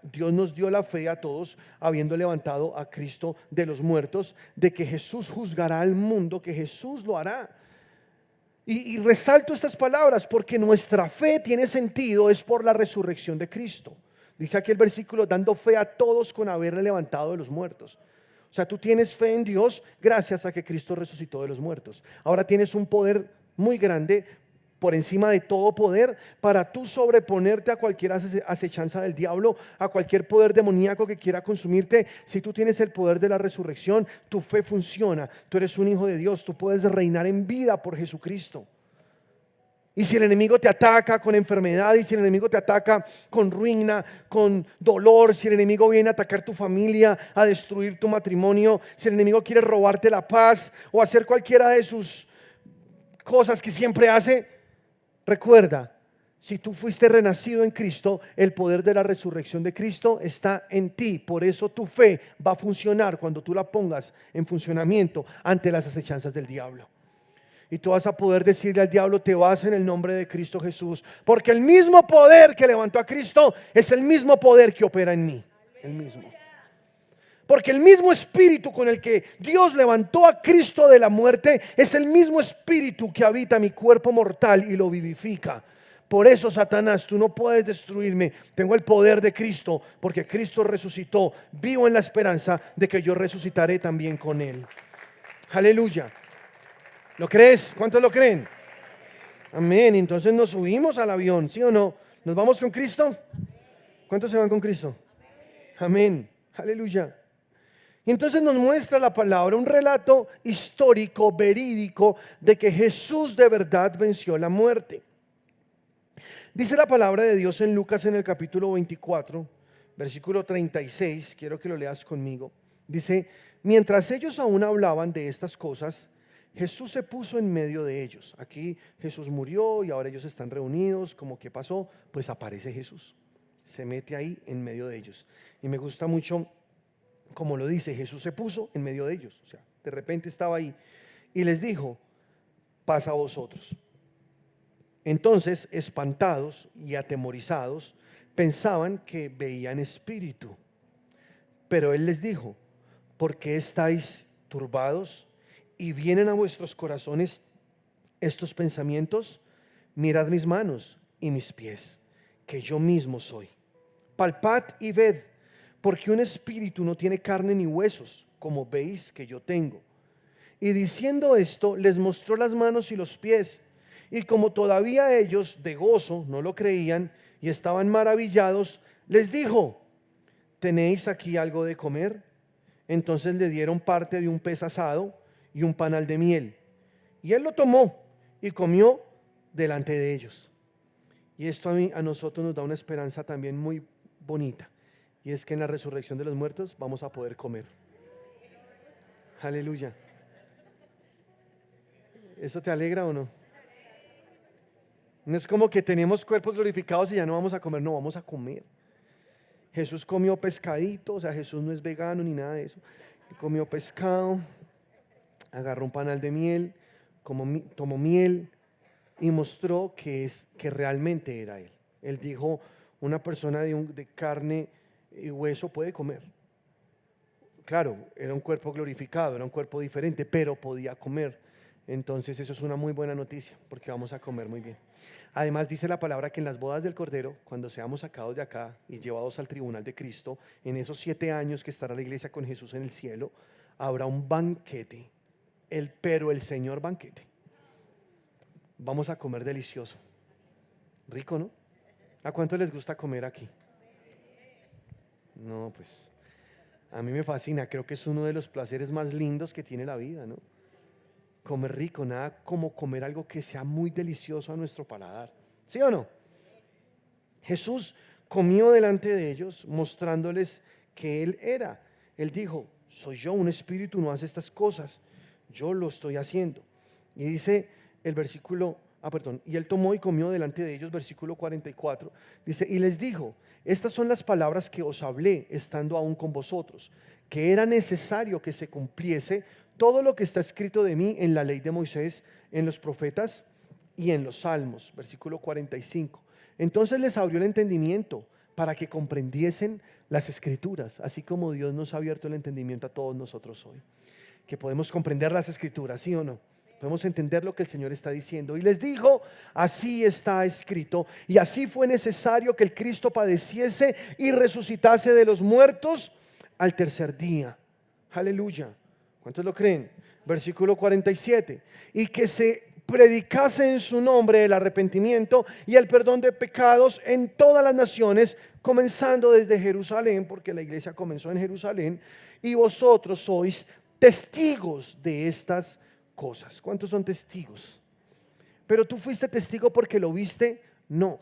Dios nos dio la fe a todos, habiendo levantado a Cristo de los muertos, de que Jesús juzgará al mundo, que Jesús lo hará. Y resalto estas palabras porque nuestra fe tiene sentido, es por la resurrección de Cristo. Dice aquí el versículo, dando fe a todos con haberle levantado de los muertos. O sea, tú tienes fe en Dios gracias a que Cristo resucitó de los muertos. Ahora tienes un poder muy grande por encima de todo poder, para tú sobreponerte a cualquier acechanza del diablo, a cualquier poder demoníaco que quiera consumirte. Si tú tienes el poder de la resurrección, tu fe funciona, tú eres un hijo de Dios, tú puedes reinar en vida por Jesucristo. Y si el enemigo te ataca con enfermedad, y si el enemigo te ataca con ruina, con dolor, si el enemigo viene a atacar tu familia, a destruir tu matrimonio, si el enemigo quiere robarte la paz o hacer cualquiera de sus cosas que siempre hace, recuerda, si tú fuiste renacido en Cristo, el poder de la resurrección de Cristo está en ti. Por eso tu fe va a funcionar cuando tú la pongas en funcionamiento ante las acechanzas del diablo. Y tú vas a poder decirle al diablo, te vas en el nombre de Cristo Jesús, porque el mismo poder que levantó a Cristo es el mismo poder que opera en mí. El mismo. Porque el mismo espíritu con el que Dios levantó a Cristo de la muerte es el mismo espíritu que habita mi cuerpo mortal y lo vivifica. Por eso, Satanás, tú no puedes destruirme. Tengo el poder de Cristo, porque Cristo resucitó. Vivo en la esperanza de que yo resucitaré también con Él. Aleluya. ¿Lo crees? ¿Cuántos lo creen? Amén. Entonces nos subimos al avión, ¿sí o no? ¿Nos vamos con Cristo? ¿Cuántos se van con Cristo? Amén. Aleluya. Y entonces nos muestra la palabra un relato histórico, verídico, de que Jesús de verdad venció la muerte. Dice la palabra de Dios en Lucas en el capítulo 24, versículo 36, quiero que lo leas conmigo. Dice, mientras ellos aún hablaban de estas cosas, Jesús se puso en medio de ellos. Aquí Jesús murió y ahora ellos están reunidos. ¿Cómo qué pasó? Pues aparece Jesús. Se mete ahí en medio de ellos. Y me gusta mucho como lo dice, Jesús se puso en medio de ellos. O sea, de repente estaba ahí y les dijo, pasa a vosotros. Entonces, espantados y atemorizados, pensaban que veían espíritu. Pero Él les dijo, ¿por qué estáis turbados y vienen a vuestros corazones estos pensamientos? Mirad mis manos y mis pies, que yo mismo soy. Palpad y ved, porque un espíritu no tiene carne ni huesos, como veis que yo tengo. Y diciendo esto, les mostró las manos y los pies. Y como todavía ellos de gozo no lo creían y estaban maravillados, les dijo, ¿tenéis aquí algo de comer? Entonces le dieron parte de un pez asado y un panal de miel. Y él lo tomó y comió delante de ellos. Y esto a nosotros nos da una esperanza también muy bonita. Y es que en la resurrección de los muertos vamos a poder comer. Aleluya. ¿Eso te alegra o no? No es como que tenemos cuerpos glorificados y ya no vamos a comer. No, vamos a comer. Jesús comió pescadito, o sea, Jesús no es vegano ni nada de eso. Comió pescado, agarró un panal de miel, tomó miel y mostró que realmente era Él. Él dijo, una persona de carne y hueso puede comer. Claro, era un cuerpo glorificado, era un cuerpo diferente, pero podía comer. Entonces eso es una muy buena noticia, porque vamos a comer muy bien. Además dice la palabra que en las bodas del Cordero, cuando seamos sacados de acá y llevados al tribunal de Cristo, en esos 7 años que estará la iglesia con Jesús en el cielo, habrá un banquete, pero el Señor banquete. Vamos a comer delicioso. Rico, ¿no? ¿A cuánto les gusta comer aquí? No, pues a mí me fascina, creo que es uno de los placeres más lindos que tiene la vida, ¿no? Comer rico, nada como comer algo que sea muy delicioso a nuestro paladar. ¿Sí o no? Jesús comió delante de ellos mostrándoles que Él era. Él dijo, soy yo, un espíritu no hace estas cosas, yo lo estoy haciendo. Y dice el versículo, y Él tomó y comió delante de ellos, versículo 44, dice, y les dijo, estas son las palabras que os hablé estando aún con vosotros, que era necesario que se cumpliese todo lo que está escrito de mí en la ley de Moisés, en los profetas y en los salmos, versículo 45. Entonces les abrió el entendimiento para que comprendiesen las escrituras, así como Dios nos ha abierto el entendimiento a todos nosotros hoy, que podemos comprender las escrituras, ¿sí o no? Podemos entender lo que el Señor está diciendo. Y les dijo, así está escrito, y así fue necesario que el Cristo padeciese y resucitase de los muertos al tercer día. Aleluya. ¿Cuántos lo creen? Versículo 47. Y que se predicase en su nombre el arrepentimiento y el perdón de pecados en todas las naciones, comenzando desde Jerusalén, porque la iglesia comenzó en Jerusalén, y vosotros sois testigos de estas cosas. ¿Cuántos son testigos? Pero tú fuiste testigo porque lo viste. No,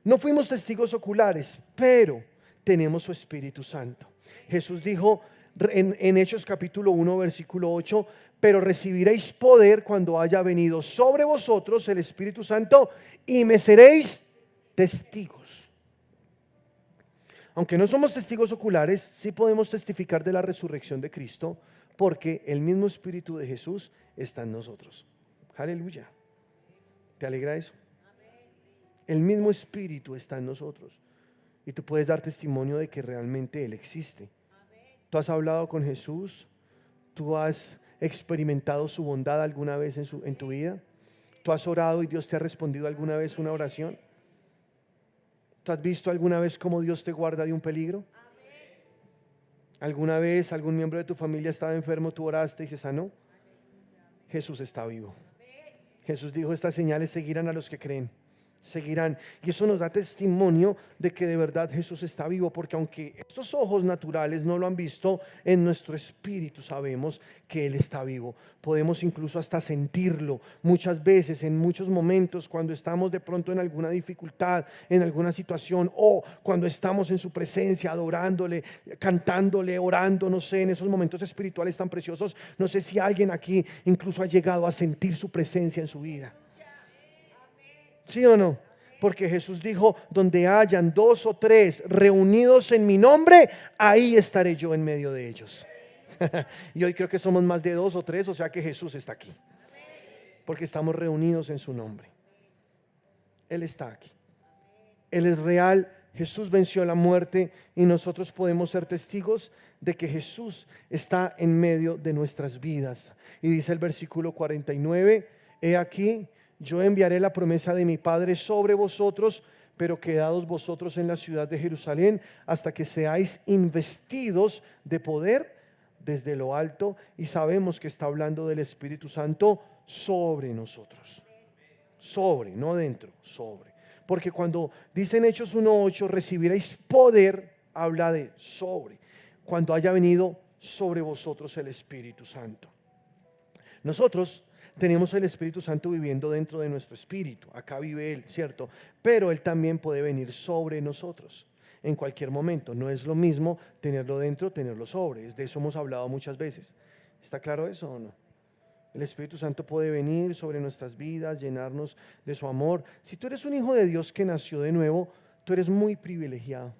no fuimos testigos oculares, pero tenemos su Espíritu Santo. Jesús dijo en Hechos capítulo 1 versículo 8, pero recibiréis poder cuando haya venido sobre vosotros el Espíritu Santo y me seréis testigos. Aunque no somos testigos oculares, sí podemos testificar de la resurrección de Cristo, porque el mismo Espíritu de Jesús está en nosotros. Aleluya. ¿Te alegra eso? El mismo Espíritu está en nosotros y tú puedes dar testimonio de que realmente Él existe. ¿Tú has hablado con Jesús? ¿Tú has experimentado su bondad alguna vez en tu vida? ¿Tú has orado y Dios te ha respondido alguna vez una oración? ¿Tú has visto alguna vez cómo Dios te guarda de un peligro? ¿Alguna vez algún miembro de tu familia estaba enfermo, tú oraste y se sanó? Jesús está vivo. Jesús dijo, estas señales seguirán a los que creen. Seguirán. Y eso nos da testimonio de que de verdad Jesús está vivo, porque aunque estos ojos naturales no lo han visto, en nuestro espíritu sabemos que Él está vivo. Podemos incluso hasta sentirlo muchas veces, en muchos momentos, cuando estamos de pronto en alguna dificultad, en alguna situación, o cuando estamos en su presencia, adorándole, cantándole, orando, no sé, en esos momentos espirituales tan preciosos. No sé si alguien aquí incluso ha llegado a sentir su presencia en su vida. ¿Sí o no? Porque Jesús dijo, donde hayan 2 o 3 reunidos en mi nombre, ahí estaré yo en medio de ellos. Y hoy creo que somos más de 2 o 3, o sea que Jesús está aquí. Porque estamos reunidos en su nombre. Él está aquí. Él es real. Jesús venció la muerte y nosotros podemos ser testigos de que Jesús está en medio de nuestras vidas. Y dice el versículo 49, he aquí, yo enviaré la promesa de mi Padre sobre vosotros, pero quedaos vosotros en la ciudad de Jerusalén hasta que seáis investidos de poder desde lo alto. Y sabemos que está hablando del Espíritu Santo sobre nosotros. Sobre, no dentro, sobre. Porque cuando dicen Hechos 1:8, recibiréis poder, habla de sobre. Cuando haya venido sobre vosotros el Espíritu Santo. Nosotros tenemos el Espíritu Santo viviendo dentro de nuestro espíritu. Acá vive Él, ¿cierto? Pero Él también puede venir sobre nosotros en cualquier momento. No es lo mismo tenerlo dentro, tenerlo sobre. De eso hemos hablado muchas veces. ¿Está claro eso o no? El Espíritu Santo puede venir sobre nuestras vidas, llenarnos de su amor. Si tú eres un hijo de Dios que nació de nuevo, tú eres muy privilegiado.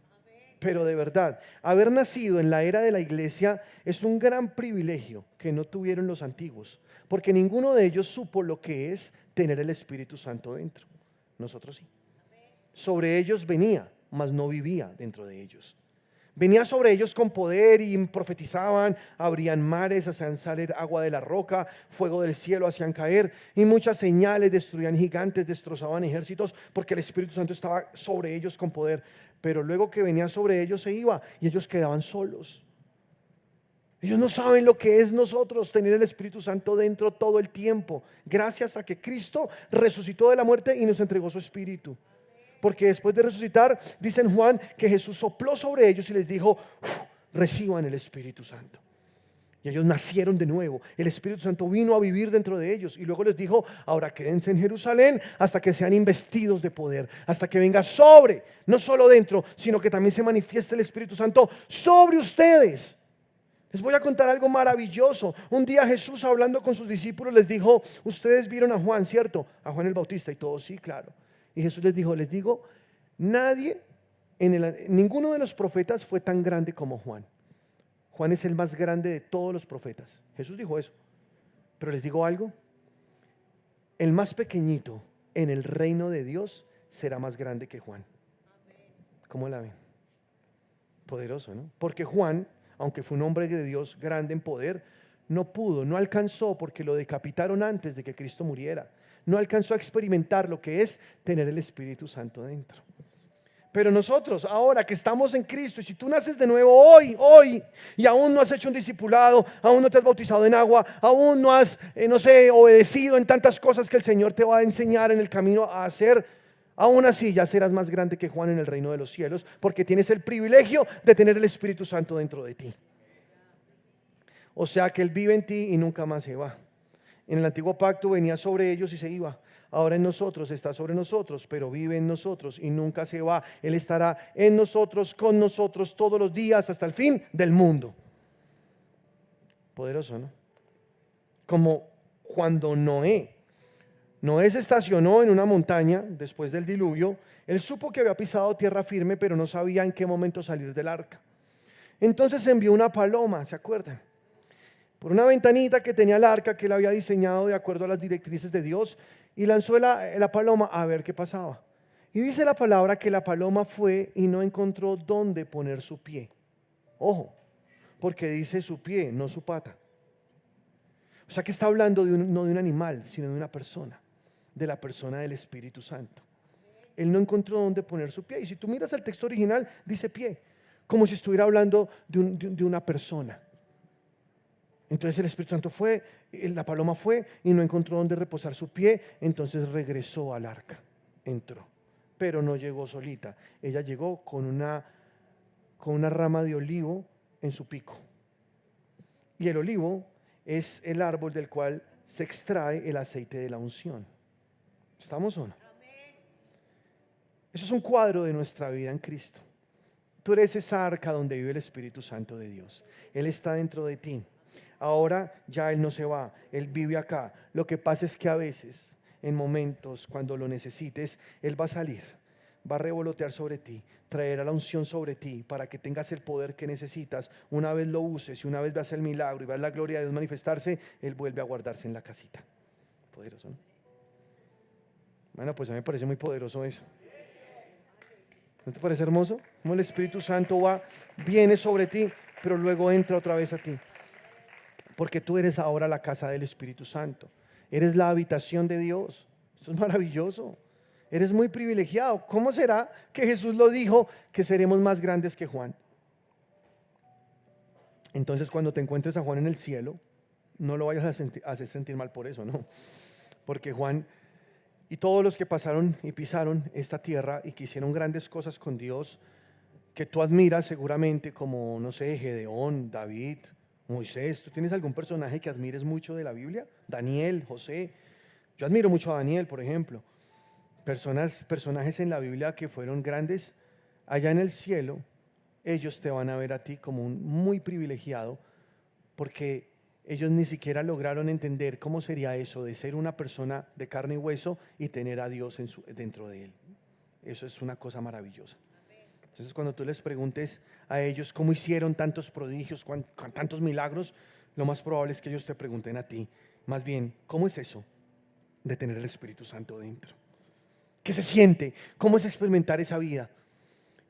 Pero de verdad, haber nacido en la era de la iglesia es un gran privilegio que no tuvieron los antiguos, porque ninguno de ellos supo lo que es tener el Espíritu Santo dentro. Nosotros sí. Sobre ellos venía, mas no vivía dentro de ellos. Venía sobre ellos con poder y profetizaban, abrían mares, hacían salir agua de la roca, fuego del cielo hacían caer y muchas señales, destruían gigantes, destrozaban ejércitos, porque el Espíritu Santo estaba sobre ellos con poder. Pero luego que venía sobre ellos se iba y ellos quedaban solos. Ellos no saben lo que es nosotros tener el Espíritu Santo dentro todo el tiempo, gracias a que Cristo resucitó de la muerte y nos entregó su Espíritu. Porque después de resucitar, dice en Juan que Jesús sopló sobre ellos y les dijo: reciban el Espíritu Santo. Y ellos nacieron de nuevo. El Espíritu Santo vino a vivir dentro de ellos. Y luego les dijo: ahora quédense en Jerusalén hasta que sean investidos de poder, hasta que venga sobre, no solo dentro, sino que también se manifieste el Espíritu Santo sobre ustedes. Les voy a contar algo maravilloso. Un día Jesús, hablando con sus discípulos, les dijo: ustedes vieron a Juan, ¿cierto? A Juan el Bautista. Y todos: sí, claro. Y Jesús les dijo: les digo, ninguno de los profetas fue tan grande como Juan. Juan es el más grande de todos los profetas. Jesús dijo eso. Pero les digo algo: el más pequeñito en el reino de Dios será más grande que Juan. ¿Cómo la ven? Poderoso, ¿no? Porque Juan, aunque fue un hombre de Dios grande en poder, no alcanzó, porque lo decapitaron antes de que Cristo muriera. No alcanzó a experimentar lo que es tener el Espíritu Santo dentro. Pero nosotros, ahora que estamos en Cristo, y si tú naces de nuevo hoy, y aún no has hecho un discipulado, aún no te has bautizado en agua, aún no has, obedecido en tantas cosas que el Señor te va a enseñar en el camino a hacer, aún así ya serás más grande que Juan en el reino de los cielos, porque tienes el privilegio de tener el Espíritu Santo dentro de ti. O sea que Él vive en ti y nunca más se va. En el antiguo pacto venía sobre ellos y se iba. Ahora en nosotros está sobre nosotros, pero vive en nosotros y nunca se va. Él estará en nosotros, con nosotros todos los días hasta el fin del mundo. Poderoso, ¿no? Como cuando Noé se estacionó en una montaña después del diluvio. Él supo que había pisado tierra firme, pero no sabía en qué momento salir del arca. Entonces envió una paloma, ¿se acuerdan? Por una ventanita que tenía el arca, que él había diseñado de acuerdo a las directrices de Dios, y lanzó la paloma a ver qué pasaba. Y dice la palabra que la paloma fue y no encontró dónde poner su pie. Ojo, porque dice su pie, no su pata. O sea que está hablando no de un animal, sino de una persona, de la persona del Espíritu Santo. Él no encontró dónde poner su pie. Y si tú miras el texto original, dice pie, como si estuviera hablando de una persona. Entonces el Espíritu Santo fue, la paloma fue y no encontró dónde reposar su pie. Entonces regresó al arca, entró, pero no llegó solita. Ella llegó con una rama de olivo en su pico. Y el olivo es el árbol del cual se extrae el aceite de la unción. ¿Estamos o no? Eso es un cuadro de nuestra vida en Cristo. Tú eres esa arca donde vive el Espíritu Santo de Dios. Él está dentro de ti. Ahora ya Él no se va, Él vive acá. Lo que pasa es que a veces, en momentos cuando lo necesites, Él va a salir, va a revolotear sobre ti, traerá la unción sobre ti para que tengas el poder que necesitas. Una vez lo uses y una vez veas el milagro y veas la gloria de Dios manifestarse, Él vuelve a guardarse en la casita. Poderoso, ¿no? Bueno, pues a mí me parece muy poderoso eso. ¿No te parece hermoso? Como el Espíritu Santo viene sobre ti, pero luego entra otra vez a ti. Porque tú eres ahora la casa del Espíritu Santo. Eres la habitación de Dios. Eso es maravilloso. Eres muy privilegiado. ¿Cómo será que Jesús lo dijo que seremos más grandes que Juan? Entonces cuando te encuentres a Juan en el cielo, no lo vayas a hacer sentir mal por eso, ¿no? Porque Juan y todos los que pasaron y pisaron esta tierra y que hicieron grandes cosas con Dios, que tú admiras seguramente, como, no sé, Gedeón, David, Moisés. ¿Tú tienes algún personaje que admires mucho de la Biblia? Daniel, José. Yo admiro mucho a Daniel, por ejemplo. Personajes en la Biblia que fueron grandes. Allá en el cielo, ellos te van a ver a ti como un muy privilegiado, porque ellos ni siquiera lograron entender cómo sería eso de ser una persona de carne y hueso y tener a Dios dentro de él. Eso es una cosa maravillosa. Entonces cuando tú les preguntes a ellos cómo hicieron tantos prodigios, tantos milagros, lo más probable es que ellos te pregunten a ti, más bien, ¿cómo es eso de tener el Espíritu Santo dentro? ¿Qué se siente? ¿Cómo es experimentar esa vida?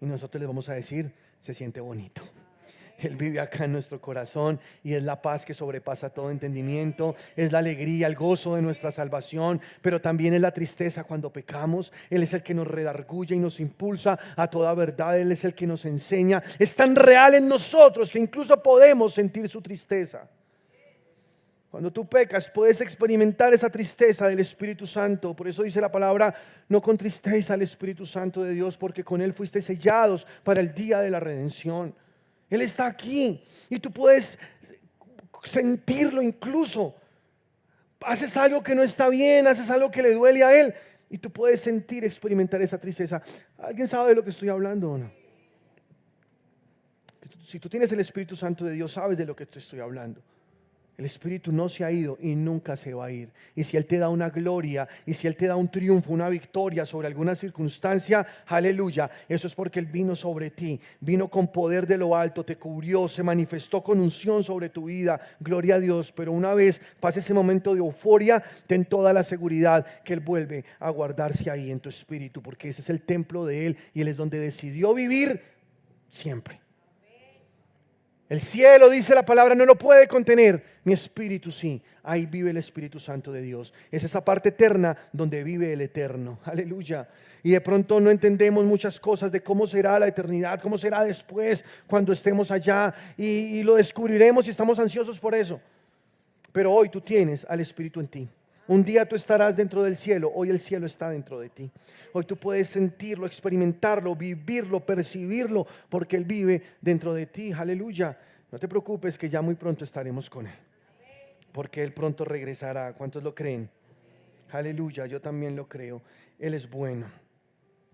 Y nosotros les vamos a decir, se siente bonito. Él vive acá en nuestro corazón y es la paz que sobrepasa todo entendimiento, es la alegría, el gozo de nuestra salvación, pero también es la tristeza cuando pecamos. Él es el que nos redarguye y nos impulsa a toda verdad, Él es el que nos enseña. Es tan real en nosotros que incluso podemos sentir su tristeza. Cuando tú pecas puedes experimentar esa tristeza del Espíritu Santo. Por eso dice la palabra: no contristéis al Espíritu Santo de Dios, porque con Él fuiste sellados para el día de la redención. Él está aquí y tú puedes sentirlo incluso. Haces algo que no está bien, haces algo que le duele a Él y tú puedes sentir, experimentar esa tristeza. ¿Alguien sabe de lo que estoy hablando o no? Si tú tienes el Espíritu Santo de Dios, sabes de lo que te estoy hablando. El Espíritu no se ha ido y nunca se va a ir. Y si Él te da una gloria, y si Él te da un triunfo, una victoria sobre alguna circunstancia, aleluya, eso es porque Él vino sobre ti, vino con poder de lo alto, te cubrió, se manifestó con unción sobre tu vida, gloria a Dios. Pero una vez pase ese momento de euforia, ten toda la seguridad que Él vuelve a guardarse ahí en tu espíritu, porque ese es el templo de Él y Él es donde decidió vivir siempre. El cielo, dice la palabra, no lo puede contener. Mi espíritu sí. Ahí vive el Espíritu Santo de Dios. Es esa parte eterna donde vive el eterno. Aleluya. Y de pronto no entendemos muchas cosas de cómo será la eternidad, cómo será después cuando estemos allá. Y lo descubriremos y estamos ansiosos por eso. Pero hoy tú tienes al Espíritu en ti. Un día tú estarás dentro del cielo, hoy el cielo está dentro de ti. Hoy tú puedes sentirlo, experimentarlo, vivirlo, percibirlo, porque Él vive dentro de ti. Aleluya. No te preocupes que ya muy pronto estaremos con Él, porque Él pronto regresará. ¿Cuántos lo creen? Aleluya, yo también lo creo. Él es bueno,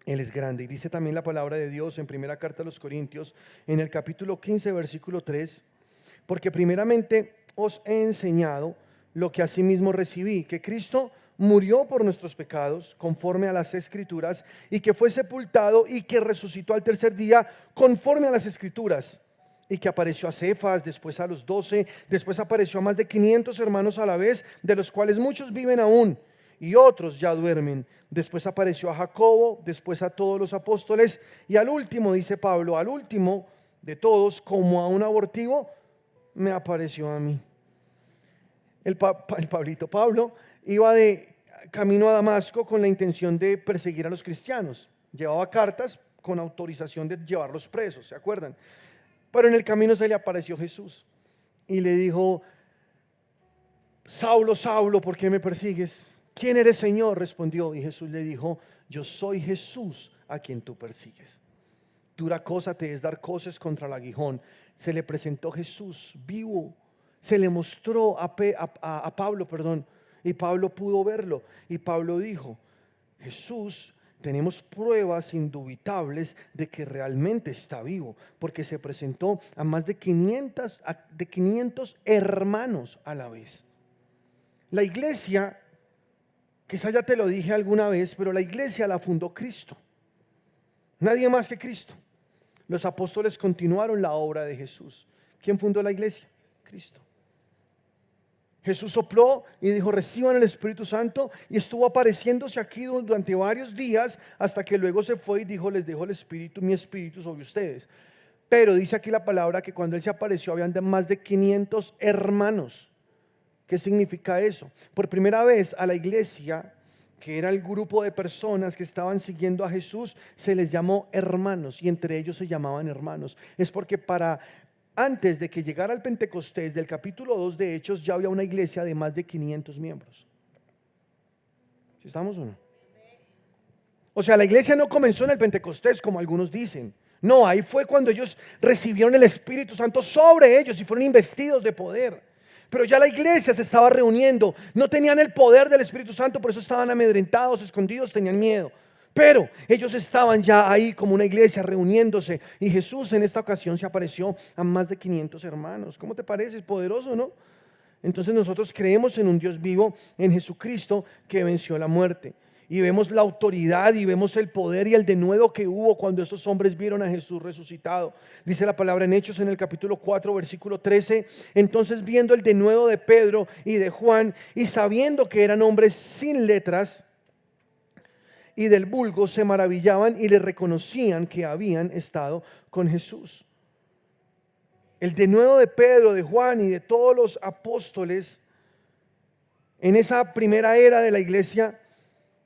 Él es grande. Y dice también la palabra de Dios en primera carta a los Corintios, en el capítulo 15, versículo 3, porque primeramente os he enseñado lo que asimismo recibí, que Cristo murió por nuestros pecados conforme a las Escrituras, y que fue sepultado y que resucitó al tercer día conforme a las Escrituras, y que apareció a Cefas, después a los 12, después apareció a más de 500 hermanos a la vez, de los cuales muchos viven aún y otros ya duermen. Después apareció a Jacobo, después a todos los apóstoles, y al último, dice Pablo, al último de todos, como a un abortivo, me apareció a mí. El Pablo iba de camino a Damasco con la intención de perseguir a los cristianos. Llevaba cartas con autorización de llevarlos presos, ¿se acuerdan? Pero en el camino se le apareció Jesús y le dijo: Saulo, Saulo, ¿por qué me persigues? ¿Quién eres, Señor? Respondió, y Jesús le dijo: yo soy Jesús a quien tú persigues. Dura cosa te es dar coces contra el aguijón. Se le presentó Jesús vivo. Se le mostró a Pablo, y Pablo pudo verlo. Y Pablo dijo: Jesús, tenemos pruebas indubitables de que realmente está vivo, porque se presentó a más de 500 hermanos a la vez. La iglesia, quizá ya te lo dije alguna vez, pero la iglesia la fundó Cristo. Nadie más que Cristo. Los apóstoles continuaron la obra de Jesús. ¿Quién fundó la iglesia? Cristo. Jesús sopló y dijo: reciban el Espíritu Santo, y estuvo apareciéndose aquí durante varios días, hasta que luego se fue y dijo: les dejo el Espíritu, mi Espíritu sobre ustedes. Pero dice aquí la palabra que cuando Él se apareció habían más de 500 hermanos. ¿Qué significa eso? Por primera vez a la iglesia, que era el grupo de personas que estaban siguiendo a Jesús, se les llamó hermanos, y entre ellos se llamaban hermanos. Es porque antes de que llegara el Pentecostés del capítulo 2 de Hechos, ya había una iglesia de más de 500 miembros. ¿Sí estamos o no? O sea, la iglesia no comenzó en el Pentecostés como algunos dicen. No, ahí fue cuando ellos recibieron el Espíritu Santo sobre ellos y fueron investidos de poder. Pero ya la iglesia se estaba reuniendo. No tenían el poder del Espíritu Santo, por eso estaban amedrentados, escondidos, tenían miedo. Pero ellos estaban ya ahí como una iglesia reuniéndose, y Jesús en esta ocasión se apareció a más de 500 hermanos. ¿Cómo te parece? Es poderoso, ¿no? Entonces nosotros creemos en un Dios vivo, en Jesucristo, que venció la muerte. Y vemos la autoridad y vemos el poder y el denuedo que hubo cuando esos hombres vieron a Jesús resucitado. Dice la palabra en Hechos en el capítulo 4, versículo 13. Entonces, viendo el denuedo de Pedro y de Juan, y sabiendo que eran hombres sin letras, y del vulgo se maravillaban y le reconocían que habían estado con Jesús. El denuedo de Pedro, de Juan y de todos los apóstoles en esa primera era de la iglesia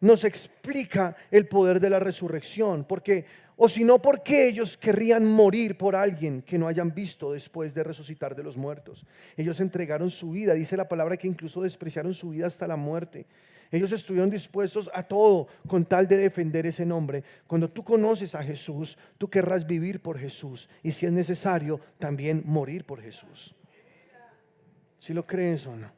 nos explica el poder de la resurrección, porque o si no, ¿por qué ellos querrían morir por alguien que no hayan visto después de resucitar de los muertos? Ellos entregaron su vida, dice la palabra que incluso despreciaron su vida hasta la muerte. Ellos estuvieron dispuestos a todo con tal de defender ese nombre. Cuando tú conoces a Jesús, tú querrás vivir por Jesús y si es necesario, también morir por Jesús. ¿Sí lo crees o no?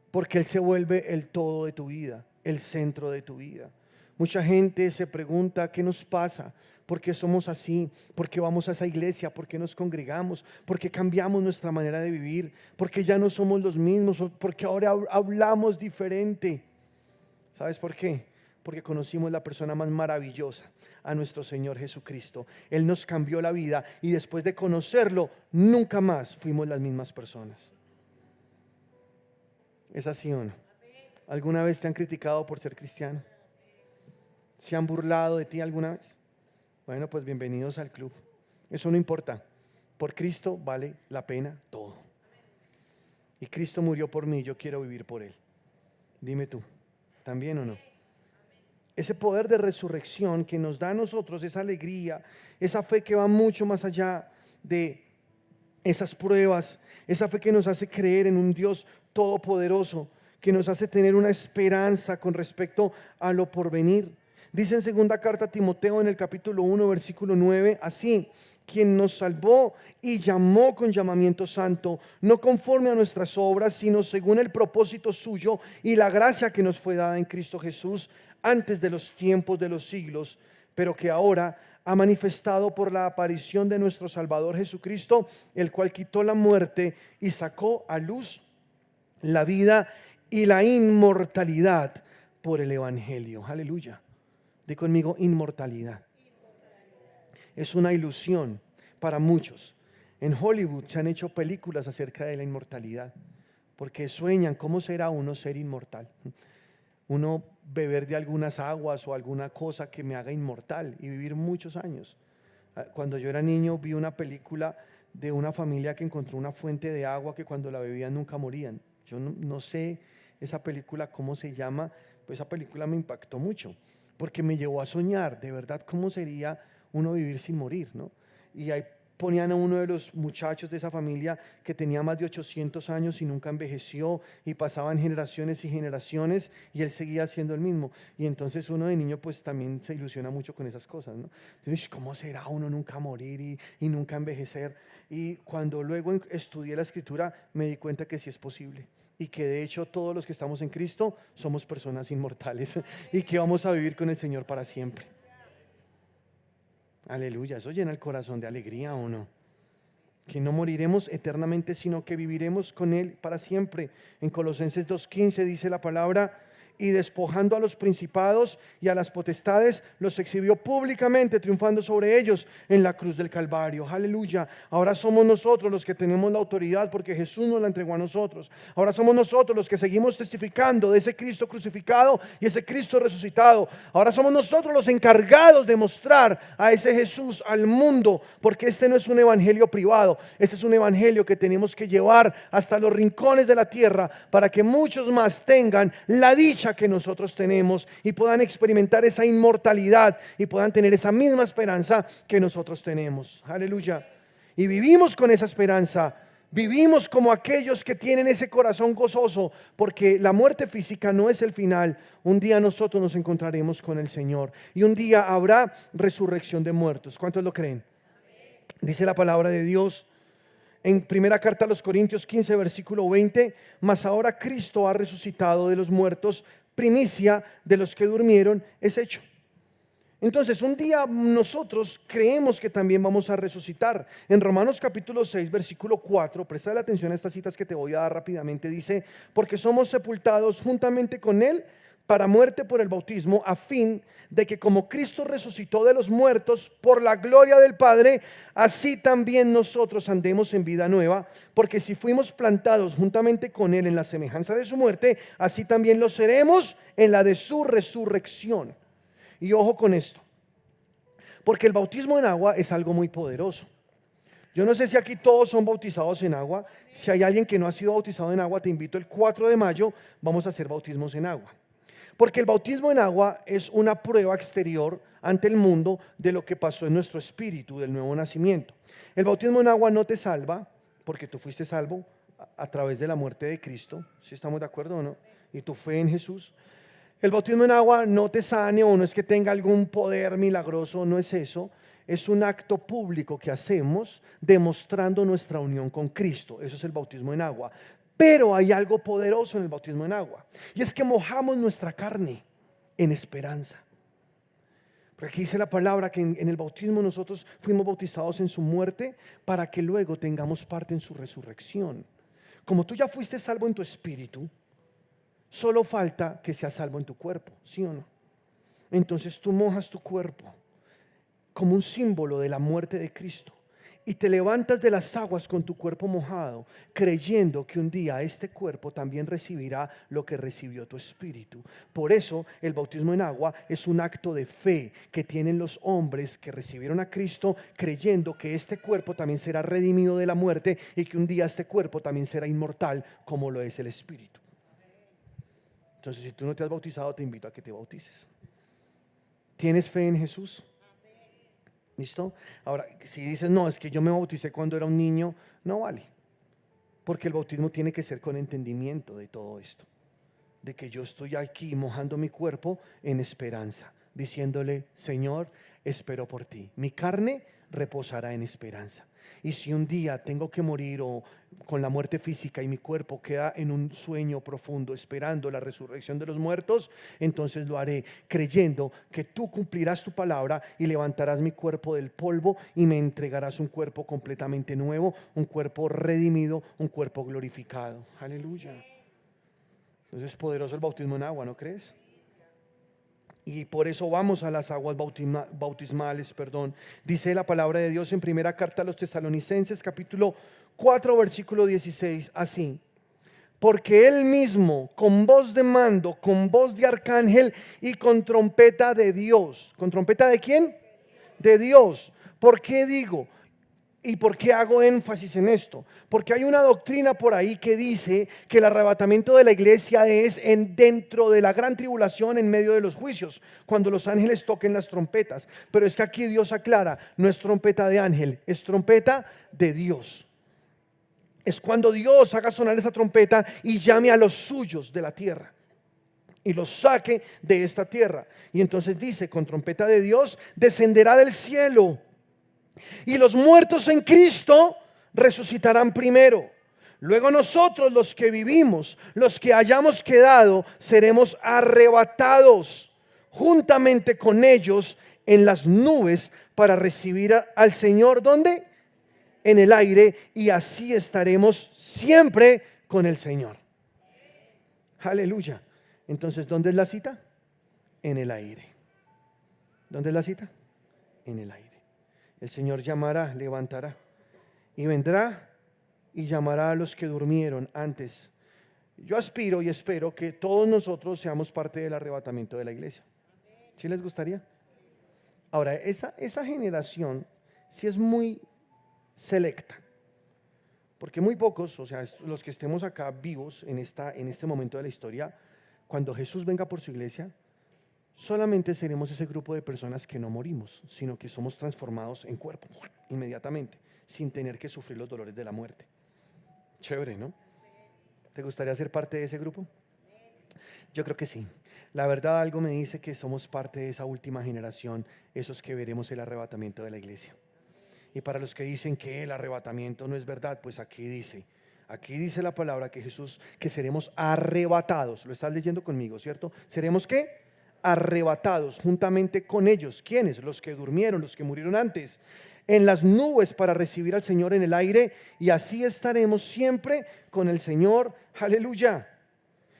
Porque Él se vuelve el todo de tu vida, el centro de tu vida. Mucha gente se pregunta qué nos pasa, por qué somos así, por qué vamos a esa iglesia, por qué nos congregamos, por qué cambiamos nuestra manera de vivir, por qué ya no somos los mismos, por qué ahora hablamos diferente. ¿Sabes por qué? Porque conocimos la persona más maravillosa, a nuestro Señor Jesucristo. Él nos cambió la vida y después de conocerlo, nunca más fuimos las mismas personas. ¿Es así o no? ¿Alguna vez te han criticado por ser cristiano? ¿Se han burlado de ti alguna vez? Bueno, pues bienvenidos al club. Eso no importa. Por Cristo vale la pena todo. Y Cristo murió por mí, yo quiero vivir por Él. Dime tú, ¿también o no? Ese poder de resurrección que nos da a nosotros esa alegría, esa fe que va mucho más allá de esas pruebas, esa fe que nos hace creer en un Dios todopoderoso, que nos hace tener una esperanza con respecto a lo porvenir. Dice en segunda carta a Timoteo en el capítulo 1, versículo 9, así, quien nos salvó y llamó con llamamiento santo, no conforme a nuestras obras, sino según el propósito suyo y la gracia que nos fue dada en Cristo Jesús antes de los tiempos de los siglos, pero que ahora ha manifestado por la aparición de nuestro Salvador Jesucristo, el cual quitó la muerte y sacó a luz la vida y la inmortalidad por el Evangelio. Aleluya. Di conmigo, inmortalidad. Es una ilusión para muchos. En Hollywood se han hecho películas acerca de la inmortalidad, porque sueñan cómo será uno ser inmortal. Uno beber de algunas aguas o alguna cosa que me haga inmortal y vivir muchos años. Cuando yo era niño vi una película de una familia que encontró una fuente de agua que cuando la bebían nunca morían. Yo no sé esa película cómo se llama, pues esa película me impactó mucho, porque me llevó a soñar de verdad cómo sería uno vivir sin morir, ¿no? Y ahí ponían a uno de los muchachos de esa familia que tenía más de 800 años y nunca envejeció y pasaban generaciones y generaciones y él seguía siendo el mismo. Y entonces uno de niño pues también se ilusiona mucho con esas cosas, ¿no? Entonces, ¿cómo será uno nunca morir y nunca envejecer? Y cuando luego estudié la escritura me di cuenta que sí es posible. Y que de hecho todos los que estamos en Cristo somos personas inmortales y que vamos a vivir con el Señor para siempre. Aleluya, eso llena el corazón de alegría, ¿o no? Que no moriremos eternamente, sino que viviremos con Él para siempre. En Colosenses 2:15 dice la palabra, y despojando a los principados y a las potestades, los exhibió públicamente, triunfando sobre ellos en la cruz del Calvario. Aleluya. Ahora somos nosotros los que tenemos la autoridad porque Jesús nos la entregó a nosotros. Ahora somos nosotros los que seguimos testificando de ese Cristo crucificado y ese Cristo resucitado. Ahora somos nosotros los encargados de mostrar a ese Jesús al mundo, porque este no es un evangelio privado, este es un evangelio que tenemos que llevar hasta los rincones de la tierra para que muchos más tengan la dicha que nosotros tenemos y puedan experimentar esa inmortalidad y puedan tener esa misma esperanza que nosotros tenemos. Aleluya. Y vivimos con esa esperanza. Vivimos como aquellos que tienen ese corazón gozoso, porque la muerte física no es el final. Un día nosotros nos encontraremos con el Señor y un día habrá resurrección de muertos. ¿Cuántos lo creen? Dice la palabra de Dios en primera carta a los Corintios 15, versículo 20, mas ahora Cristo ha resucitado de los muertos, primicia de los que durmieron es hecho. Entonces un día nosotros creemos que también vamos a resucitar. En Romanos capítulo 6, versículo 4, presta la atención a estas citas que te voy a dar rápidamente, dice, porque somos sepultados juntamente con Él para muerte por el bautismo, a fin de que como Cristo resucitó de los muertos por la gloria del Padre, así también nosotros andemos en vida nueva, porque si fuimos plantados juntamente con Él en la semejanza de su muerte, así también lo seremos en la de su resurrección. Y ojo con esto, porque el bautismo en agua es algo muy poderoso. Yo no sé si aquí todos son bautizados en agua. Si hay alguien que no ha sido bautizado en agua, te invito el 4 de mayo, vamos a hacer bautismos en agua. Porque el bautismo en agua es una prueba exterior ante el mundo de lo que pasó en nuestro espíritu, del nuevo nacimiento. El bautismo en agua no te salva, porque tú fuiste salvo a través de la muerte de Cristo, si estamos de acuerdo o no, y tu fe en Jesús. El bautismo en agua no te sane o no es que tenga algún poder milagroso, no es eso. Es un acto público que hacemos demostrando nuestra unión con Cristo. Eso es el bautismo en agua. Pero hay algo poderoso en el bautismo en agua. Y es que mojamos nuestra carne en esperanza. Porque aquí dice la palabra que en el bautismo nosotros fuimos bautizados en su muerte para que luego tengamos parte en su resurrección. Como tú ya fuiste salvo en tu espíritu, solo falta que seas salvo en tu cuerpo, ¿sí o no? Entonces tú mojas tu cuerpo como un símbolo de la muerte de Cristo y te levantas de las aguas con tu cuerpo mojado, creyendo que un día este cuerpo también recibirá lo que recibió tu espíritu. Por eso el bautismo en agua es un acto de fe que tienen los hombres que recibieron a Cristo, creyendo que este cuerpo también será redimido de la muerte y que un día este cuerpo también será inmortal como lo es el espíritu. Entonces, si tú no te has bautizado, te invito a que te bautices. ¿Tienes fe en Jesús? ¿Listo? Ahora, si dices, no, es que yo me bauticé cuando era un niño, no vale. Porque el bautismo tiene que ser con entendimiento de todo esto. De que yo estoy aquí mojando mi cuerpo en esperanza, diciéndole, Señor, espero por ti. Mi carne reposará en esperanza. Y si un día tengo que morir o con la muerte física y mi cuerpo queda en un sueño profundo esperando la resurrección de los muertos, entonces lo haré creyendo que tú cumplirás tu palabra y levantarás mi cuerpo del polvo y me entregarás un cuerpo completamente nuevo, un cuerpo redimido, un cuerpo glorificado. Aleluya. Entonces es poderoso el bautismo en agua, ¿no crees? Y por eso vamos a las aguas bautismales, Dice la palabra de Dios en primera carta a los Tesalonicenses, capítulo 4, versículo 16, así. Porque Él mismo, con voz de mando, con voz de arcángel y con trompeta de Dios. ¿Con trompeta de quién? De Dios. ¿Por qué digo? ¿Y por qué hago énfasis en esto? Porque hay una doctrina por ahí que dice que el arrebatamiento de la iglesia es dentro de la gran tribulación, en medio de los juicios, cuando los ángeles toquen las trompetas. Pero es que aquí Dios aclara, no es trompeta de ángel, es trompeta de Dios. Es cuando Dios haga sonar esa trompeta y llame a los suyos de la tierra y los saque de esta tierra. Y entonces dice, con trompeta de Dios descenderá del cielo. Y los muertos en Cristo resucitarán primero. Luego nosotros, los que vivimos, los que hayamos quedado, seremos arrebatados juntamente con ellos en las nubes para recibir al Señor. ¿Dónde? En el aire, y así estaremos siempre con el Señor. Aleluya. Entonces, ¿dónde es la cita? En el aire. ¿Dónde es la cita? En el aire. El Señor llamará, levantará y vendrá y llamará a los que durmieron antes. Yo aspiro y espero que todos nosotros seamos parte del arrebatamiento de la iglesia. ¿Sí les gustaría? Ahora, esa generación sí es muy selecta, porque muy pocos, o sea, los que estemos acá vivos en este momento de la historia, cuando Jesús venga por su iglesia, solamente seremos ese grupo de personas que no morimos, sino que somos transformados en cuerpo inmediatamente, sin tener que sufrir los dolores de la muerte. Chévere, ¿no? ¿Te gustaría ser parte de ese grupo? Yo creo que sí. La verdad, algo me dice que somos parte de esa última generación, esos que veremos el arrebatamiento de la iglesia. Y para los que dicen que el arrebatamiento no es verdad, pues aquí dice la palabra que Jesús, que seremos arrebatados. Lo estás leyendo conmigo, ¿cierto? ¿Seremos qué? Arrebatados juntamente con ellos. ¿Quiénes? Los que durmieron, los que murieron antes, en las nubes para recibir al Señor en el aire, y así estaremos siempre con el Señor. Aleluya.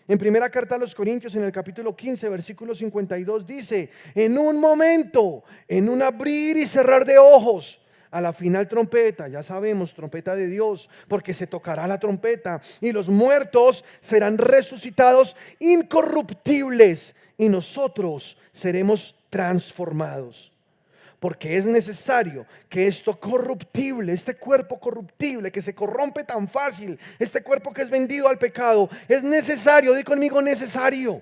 En primera carta a los Corintios, en el capítulo 15, versículo 52, dice, en un momento, en un abrir y cerrar de ojos, a la final trompeta, ya sabemos, trompeta de Dios, porque se tocará la trompeta y los muertos serán resucitados incorruptibles y nosotros seremos transformados. Porque es necesario que esto corruptible, este cuerpo corruptible que se corrompe tan fácil, este cuerpo que es vendido al pecado, es necesario, di conmigo necesario.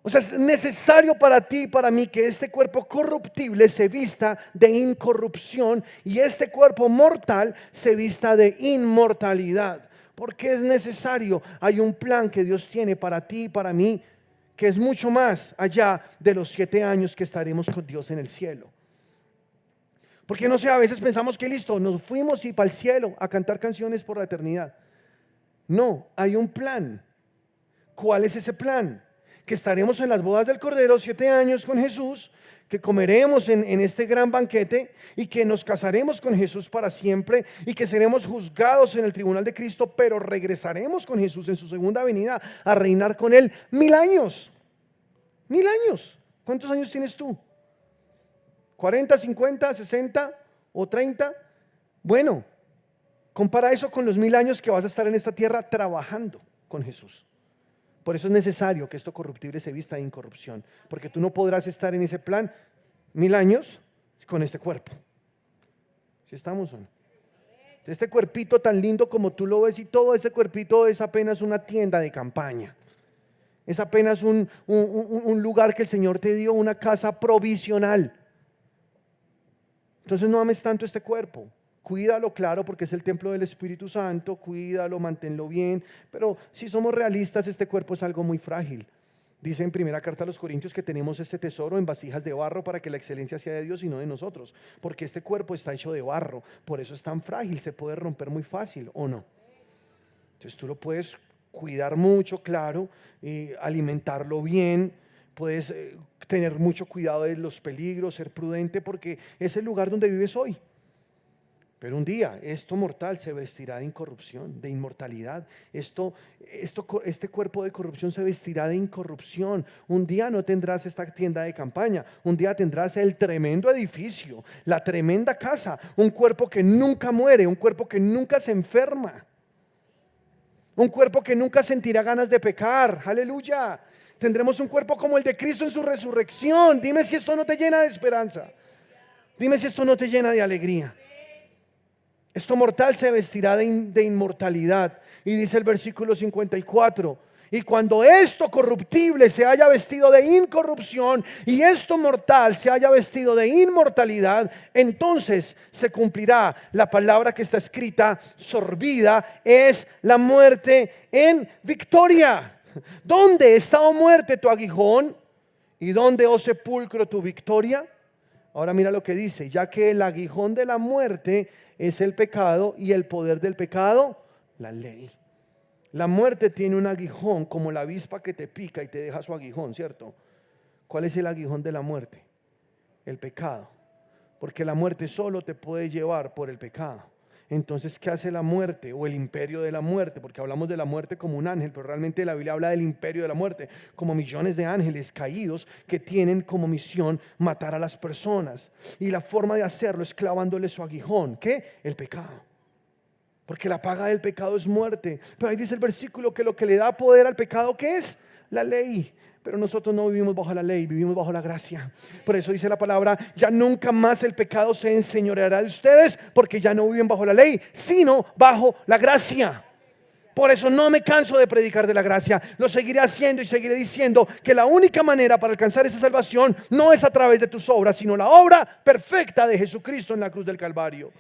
O sea, es necesario para ti y para mí que este cuerpo corruptible se vista de incorrupción y este cuerpo mortal se vista de inmortalidad. Porque es necesario, hay un plan que Dios tiene para ti y para mí, que es mucho más allá de los 7 años que estaremos con Dios en el cielo. Porque no sé, a veces pensamos que listo, nos fuimos y para el cielo a cantar canciones por la eternidad. No, hay un plan. ¿Cuál es ese plan? Que estaremos en las bodas del Cordero 7 años con Jesús, que comeremos en este gran banquete y que nos casaremos con Jesús para siempre y que seremos juzgados en el tribunal de Cristo, pero regresaremos con Jesús en su segunda venida a reinar con Él 1000 años. 1000 años. ¿Cuántos años tienes tú? ¿40, 50, 60 o 30? Bueno, compara eso con los 1000 años que vas a estar en esta tierra trabajando con Jesús. Por eso es necesario que esto corruptible se vista de incorrupción, porque tú no podrás estar en ese plan 1000 años con este cuerpo. ¿Sí estamos o no? Este cuerpito tan lindo como tú lo ves y todo ese cuerpito es apenas una tienda de campaña. Es apenas un lugar que el Señor te dio, una casa provisional. Entonces no ames tanto este cuerpo. Cuídalo, claro, porque es el templo del Espíritu Santo, cuídalo, manténlo bien, pero si somos realistas, este cuerpo es algo muy frágil. Dice en primera carta a los Corintios que tenemos este tesoro en vasijas de barro para que la excelencia sea de Dios y no de nosotros, porque este cuerpo está hecho de barro, por eso es tan frágil, se puede romper muy fácil, ¿o no? Entonces tú lo puedes cuidar mucho, claro, alimentarlo bien, puedes tener mucho cuidado de los peligros, ser prudente, porque es el lugar donde vives hoy. Pero un día esto mortal se vestirá de incorrupción, de inmortalidad. Este cuerpo de corrupción se vestirá de incorrupción. Un día no tendrás esta tienda de campaña. Un día tendrás el tremendo edificio, la tremenda casa. Un cuerpo que nunca muere, un cuerpo que nunca se enferma. Un cuerpo que nunca sentirá ganas de pecar. Aleluya. Tendremos un cuerpo como el de Cristo en su resurrección. Dime si esto no te llena de esperanza. Dime si esto no te llena de alegría. Esto mortal se vestirá de inmortalidad. Y dice el versículo 54, y cuando esto corruptible se haya vestido de incorrupción y esto mortal se haya vestido de inmortalidad, entonces se cumplirá la palabra que está escrita, sorbida es la muerte en victoria. ¿Dónde está, oh muerte, tu aguijón? ¿Y dónde, oh sepulcro, tu victoria? Ahora mira lo que dice, ya que el aguijón de la muerte es el pecado y el poder del pecado, la ley. La muerte tiene un aguijón como la avispa que te pica y te deja su aguijón, ¿cierto? ¿Cuál es el aguijón de la muerte? El pecado. Porque la muerte solo te puede llevar por el pecado. Entonces, ¿qué hace la muerte o el imperio de la muerte? Porque hablamos de la muerte como un ángel, pero realmente la Biblia habla del imperio de la muerte, como millones de ángeles caídos que tienen como misión matar a las personas. Y la forma de hacerlo es clavándole su aguijón. ¿Qué? El pecado. Porque la paga del pecado es muerte. Pero ahí dice el versículo que lo que le da poder al pecado, ¿qué es? La ley. Pero nosotros no vivimos bajo la ley, vivimos bajo la gracia. Por eso dice la palabra, ya nunca más el pecado se enseñoreará de ustedes, porque ya no viven bajo la ley, sino bajo la gracia. Por eso no me canso de predicar de la gracia. Lo seguiré haciendo y seguiré diciendo que la única manera para alcanzar esa salvación no es a través de tus obras, sino la obra perfecta de Jesucristo en la cruz del Calvario.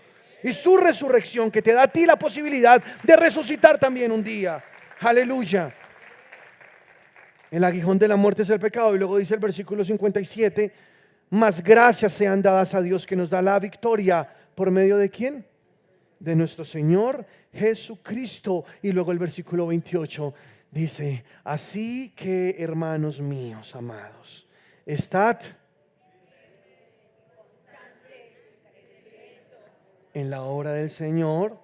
Y su resurrección que te da a ti la posibilidad de resucitar también un día. Aleluya. El aguijón de la muerte es el pecado. Y luego dice el versículo 57, más gracias sean dadas a Dios que nos da la victoria. ¿Por medio de quién? De nuestro Señor Jesucristo. Y luego el versículo 28 dice, así que hermanos míos amados, estad en la obra del Señor.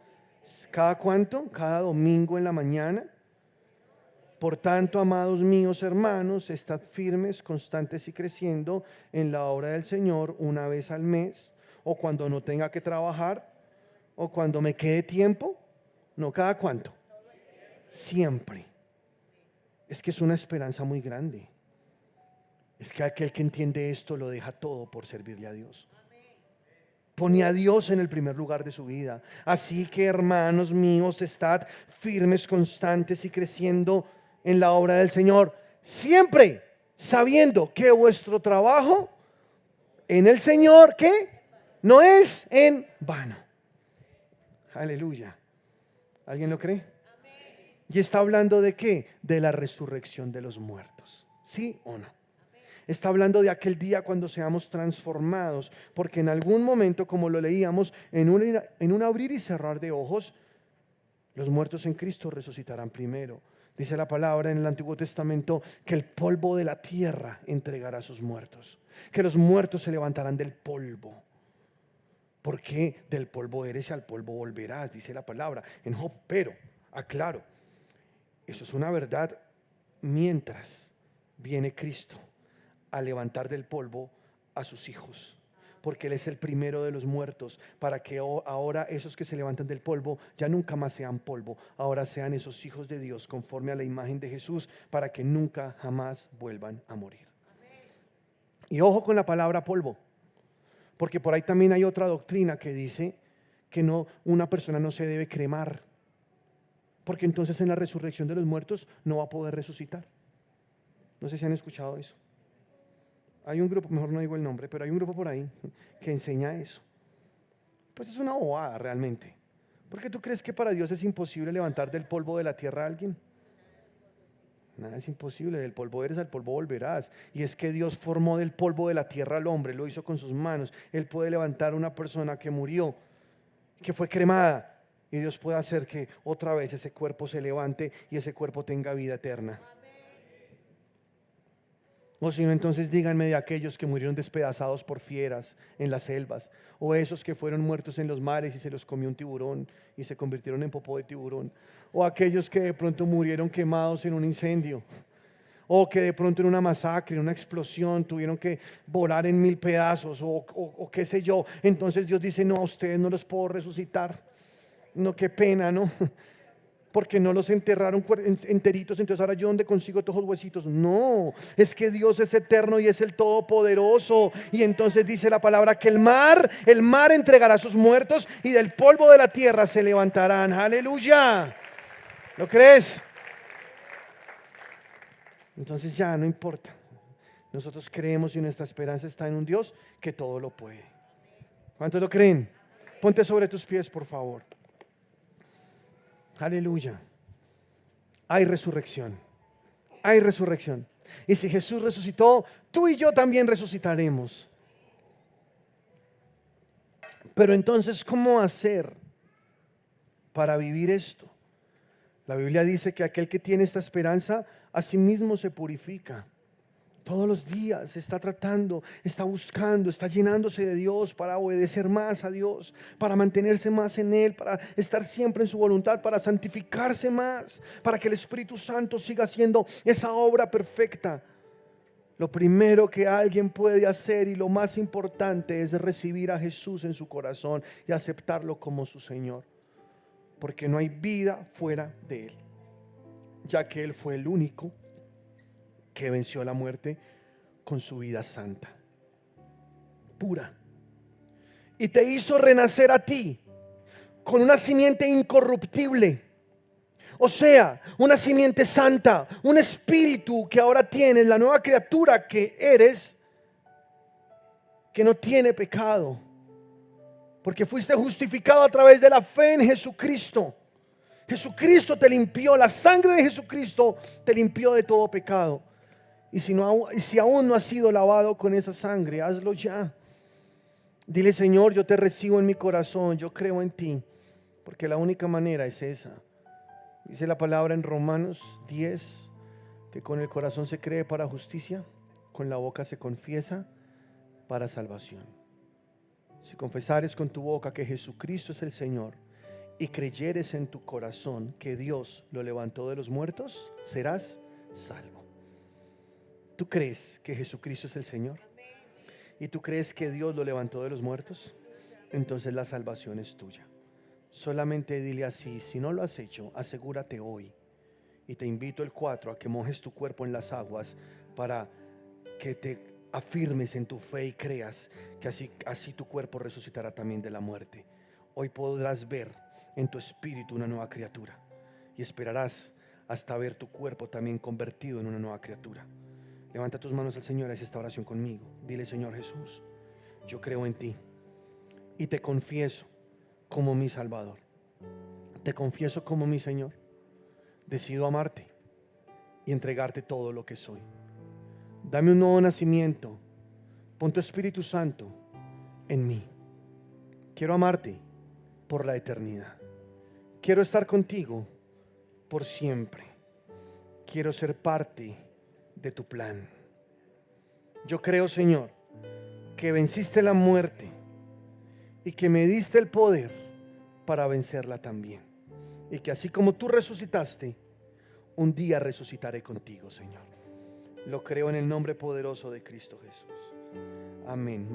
¿Cada cuánto? Cada domingo en la mañana. Por tanto, amados míos hermanos, estad firmes, constantes y creciendo en la obra del Señor una vez al mes, o cuando no tenga que trabajar, o cuando me quede tiempo. No, ¿cada cuánto? Siempre. Es que es una esperanza muy grande. Es que aquel que entiende esto lo deja todo por servirle a Dios. Pone a Dios en el primer lugar de su vida. Así que, hermanos míos, estad firmes, constantes y creciendo en la obra del Señor, siempre sabiendo que vuestro trabajo en el Señor, ¿qué? No es en vano. Aleluya. ¿Alguien lo cree? Y está hablando de ¿qué? De la resurrección de los muertos. ¿Sí o no? Está hablando de aquel día cuando seamos transformados, porque en algún momento, como lo leíamos, en un abrir y cerrar de ojos, los muertos en Cristo resucitarán primero. Dice la palabra en el Antiguo Testamento que el polvo de la tierra entregará a sus muertos, que los muertos se levantarán del polvo. Porque del polvo eres y al polvo volverás, dice la palabra en Job. Pero, aclaro, eso es una verdad mientras viene Cristo a levantar del polvo a sus hijos, porque Él es el primero de los muertos, para que ahora esos que se levantan del polvo ya nunca más sean polvo, ahora sean esos hijos de Dios conforme a la imagen de Jesús, para que nunca jamás vuelvan a morir. Y ojo con la palabra polvo, porque por ahí también hay otra doctrina que dice que no, una persona no se debe cremar, porque entonces en la resurrección de los muertos no va a poder resucitar. No sé si han escuchado eso. Hay un grupo, mejor no digo el nombre, pero hay un grupo por ahí que enseña eso. Pues es una bobada realmente. ¿Por qué tú crees que para Dios es imposible levantar del polvo de la tierra a alguien? Nada es imposible, del polvo eres, al polvo volverás. Y es que Dios formó del polvo de la tierra al hombre, lo hizo con sus manos. Él puede levantar a una persona que murió, que fue cremada, y Dios puede hacer que otra vez ese cuerpo se levante y ese cuerpo tenga vida eterna. O si no, entonces díganme de aquellos que murieron despedazados por fieras en las selvas, o esos que fueron muertos en los mares y se los comió un tiburón y se convirtieron en popó de tiburón, o aquellos que de pronto murieron quemados en un incendio, o que de pronto en una masacre, en una explosión tuvieron que volar en 1000 pedazos, o qué sé yo. Entonces Dios dice: no, a ustedes no los puedo resucitar. No, qué pena, ¿no? Porque no los enterraron enteritos, entonces ahora yo dónde consigo todos los huesitos. No, es que Dios es eterno y es el todopoderoso. Y entonces dice la palabra que el mar entregará a sus muertos y del polvo de la tierra se levantarán. Aleluya. ¿Lo crees? Entonces ya no importa. Nosotros creemos y nuestra esperanza está en un Dios que todo lo puede. ¿Cuántos lo creen? Ponte sobre tus pies, por favor. Aleluya. Hay resurrección. Hay resurrección. Y si Jesús resucitó, tú y yo también resucitaremos. Pero entonces, ¿cómo hacer para vivir esto? La Biblia dice que aquel que tiene esta esperanza, a sí mismo se purifica. Todos los días está tratando, está buscando, está llenándose de Dios para obedecer más a Dios, para mantenerse más en Él, para estar siempre en su voluntad, para santificarse más, para que el Espíritu Santo siga haciendo esa obra perfecta. Lo primero que alguien puede hacer y lo más importante es recibir a Jesús en su corazón y aceptarlo como su Señor, porque no hay vida fuera de Él, ya que Él fue el único que venció la muerte con su vida santa, pura, y te hizo renacer a ti con una simiente incorruptible, o sea, una simiente santa, un espíritu que ahora tienes, la nueva criatura que eres, que no tiene pecado, porque fuiste justificado a través de la fe en Jesucristo. Jesucristo te limpió, la sangre de Jesucristo te limpió de todo pecado. Y si aún no has sido lavado con esa sangre, hazlo ya. Dile: Señor, yo te recibo en mi corazón, yo creo en ti, porque la única manera es esa. Dice la palabra en Romanos 10, que con el corazón se cree para justicia, con la boca se confiesa para salvación. Si confesares con tu boca que Jesucristo es el Señor y creyeres en tu corazón que Dios lo levantó de los muertos, serás salvo. ¿Tú crees que Jesucristo es el Señor? ¿Y tú crees que Dios lo levantó de los muertos? Entonces la salvación es tuya. Solamente dile así: si no lo has hecho, asegúrate hoy. Y te invito el 4 a que mojes tu cuerpo en las aguas para que te afirmes en tu fe y creas que así tu cuerpo resucitará también de la muerte. Hoy podrás ver en tu espíritu una nueva criatura y esperarás hasta ver tu cuerpo también convertido en una nueva criatura. Levanta tus manos al Señor, haz esta oración conmigo. Dile: Señor Jesús, yo creo en ti y te confieso como mi Salvador. Te confieso como mi Señor. Decido amarte y entregarte todo lo que soy. Dame un nuevo nacimiento. Pon tu Espíritu Santo en mí. Quiero amarte por la eternidad. Quiero estar contigo por siempre. Quiero ser parte de tu plan. Yo creo, Señor, que venciste la muerte y que me diste el poder para vencerla también. Y que así como tú resucitaste, un día resucitaré contigo, Señor. Lo creo en el nombre poderoso de Cristo Jesús. Amén.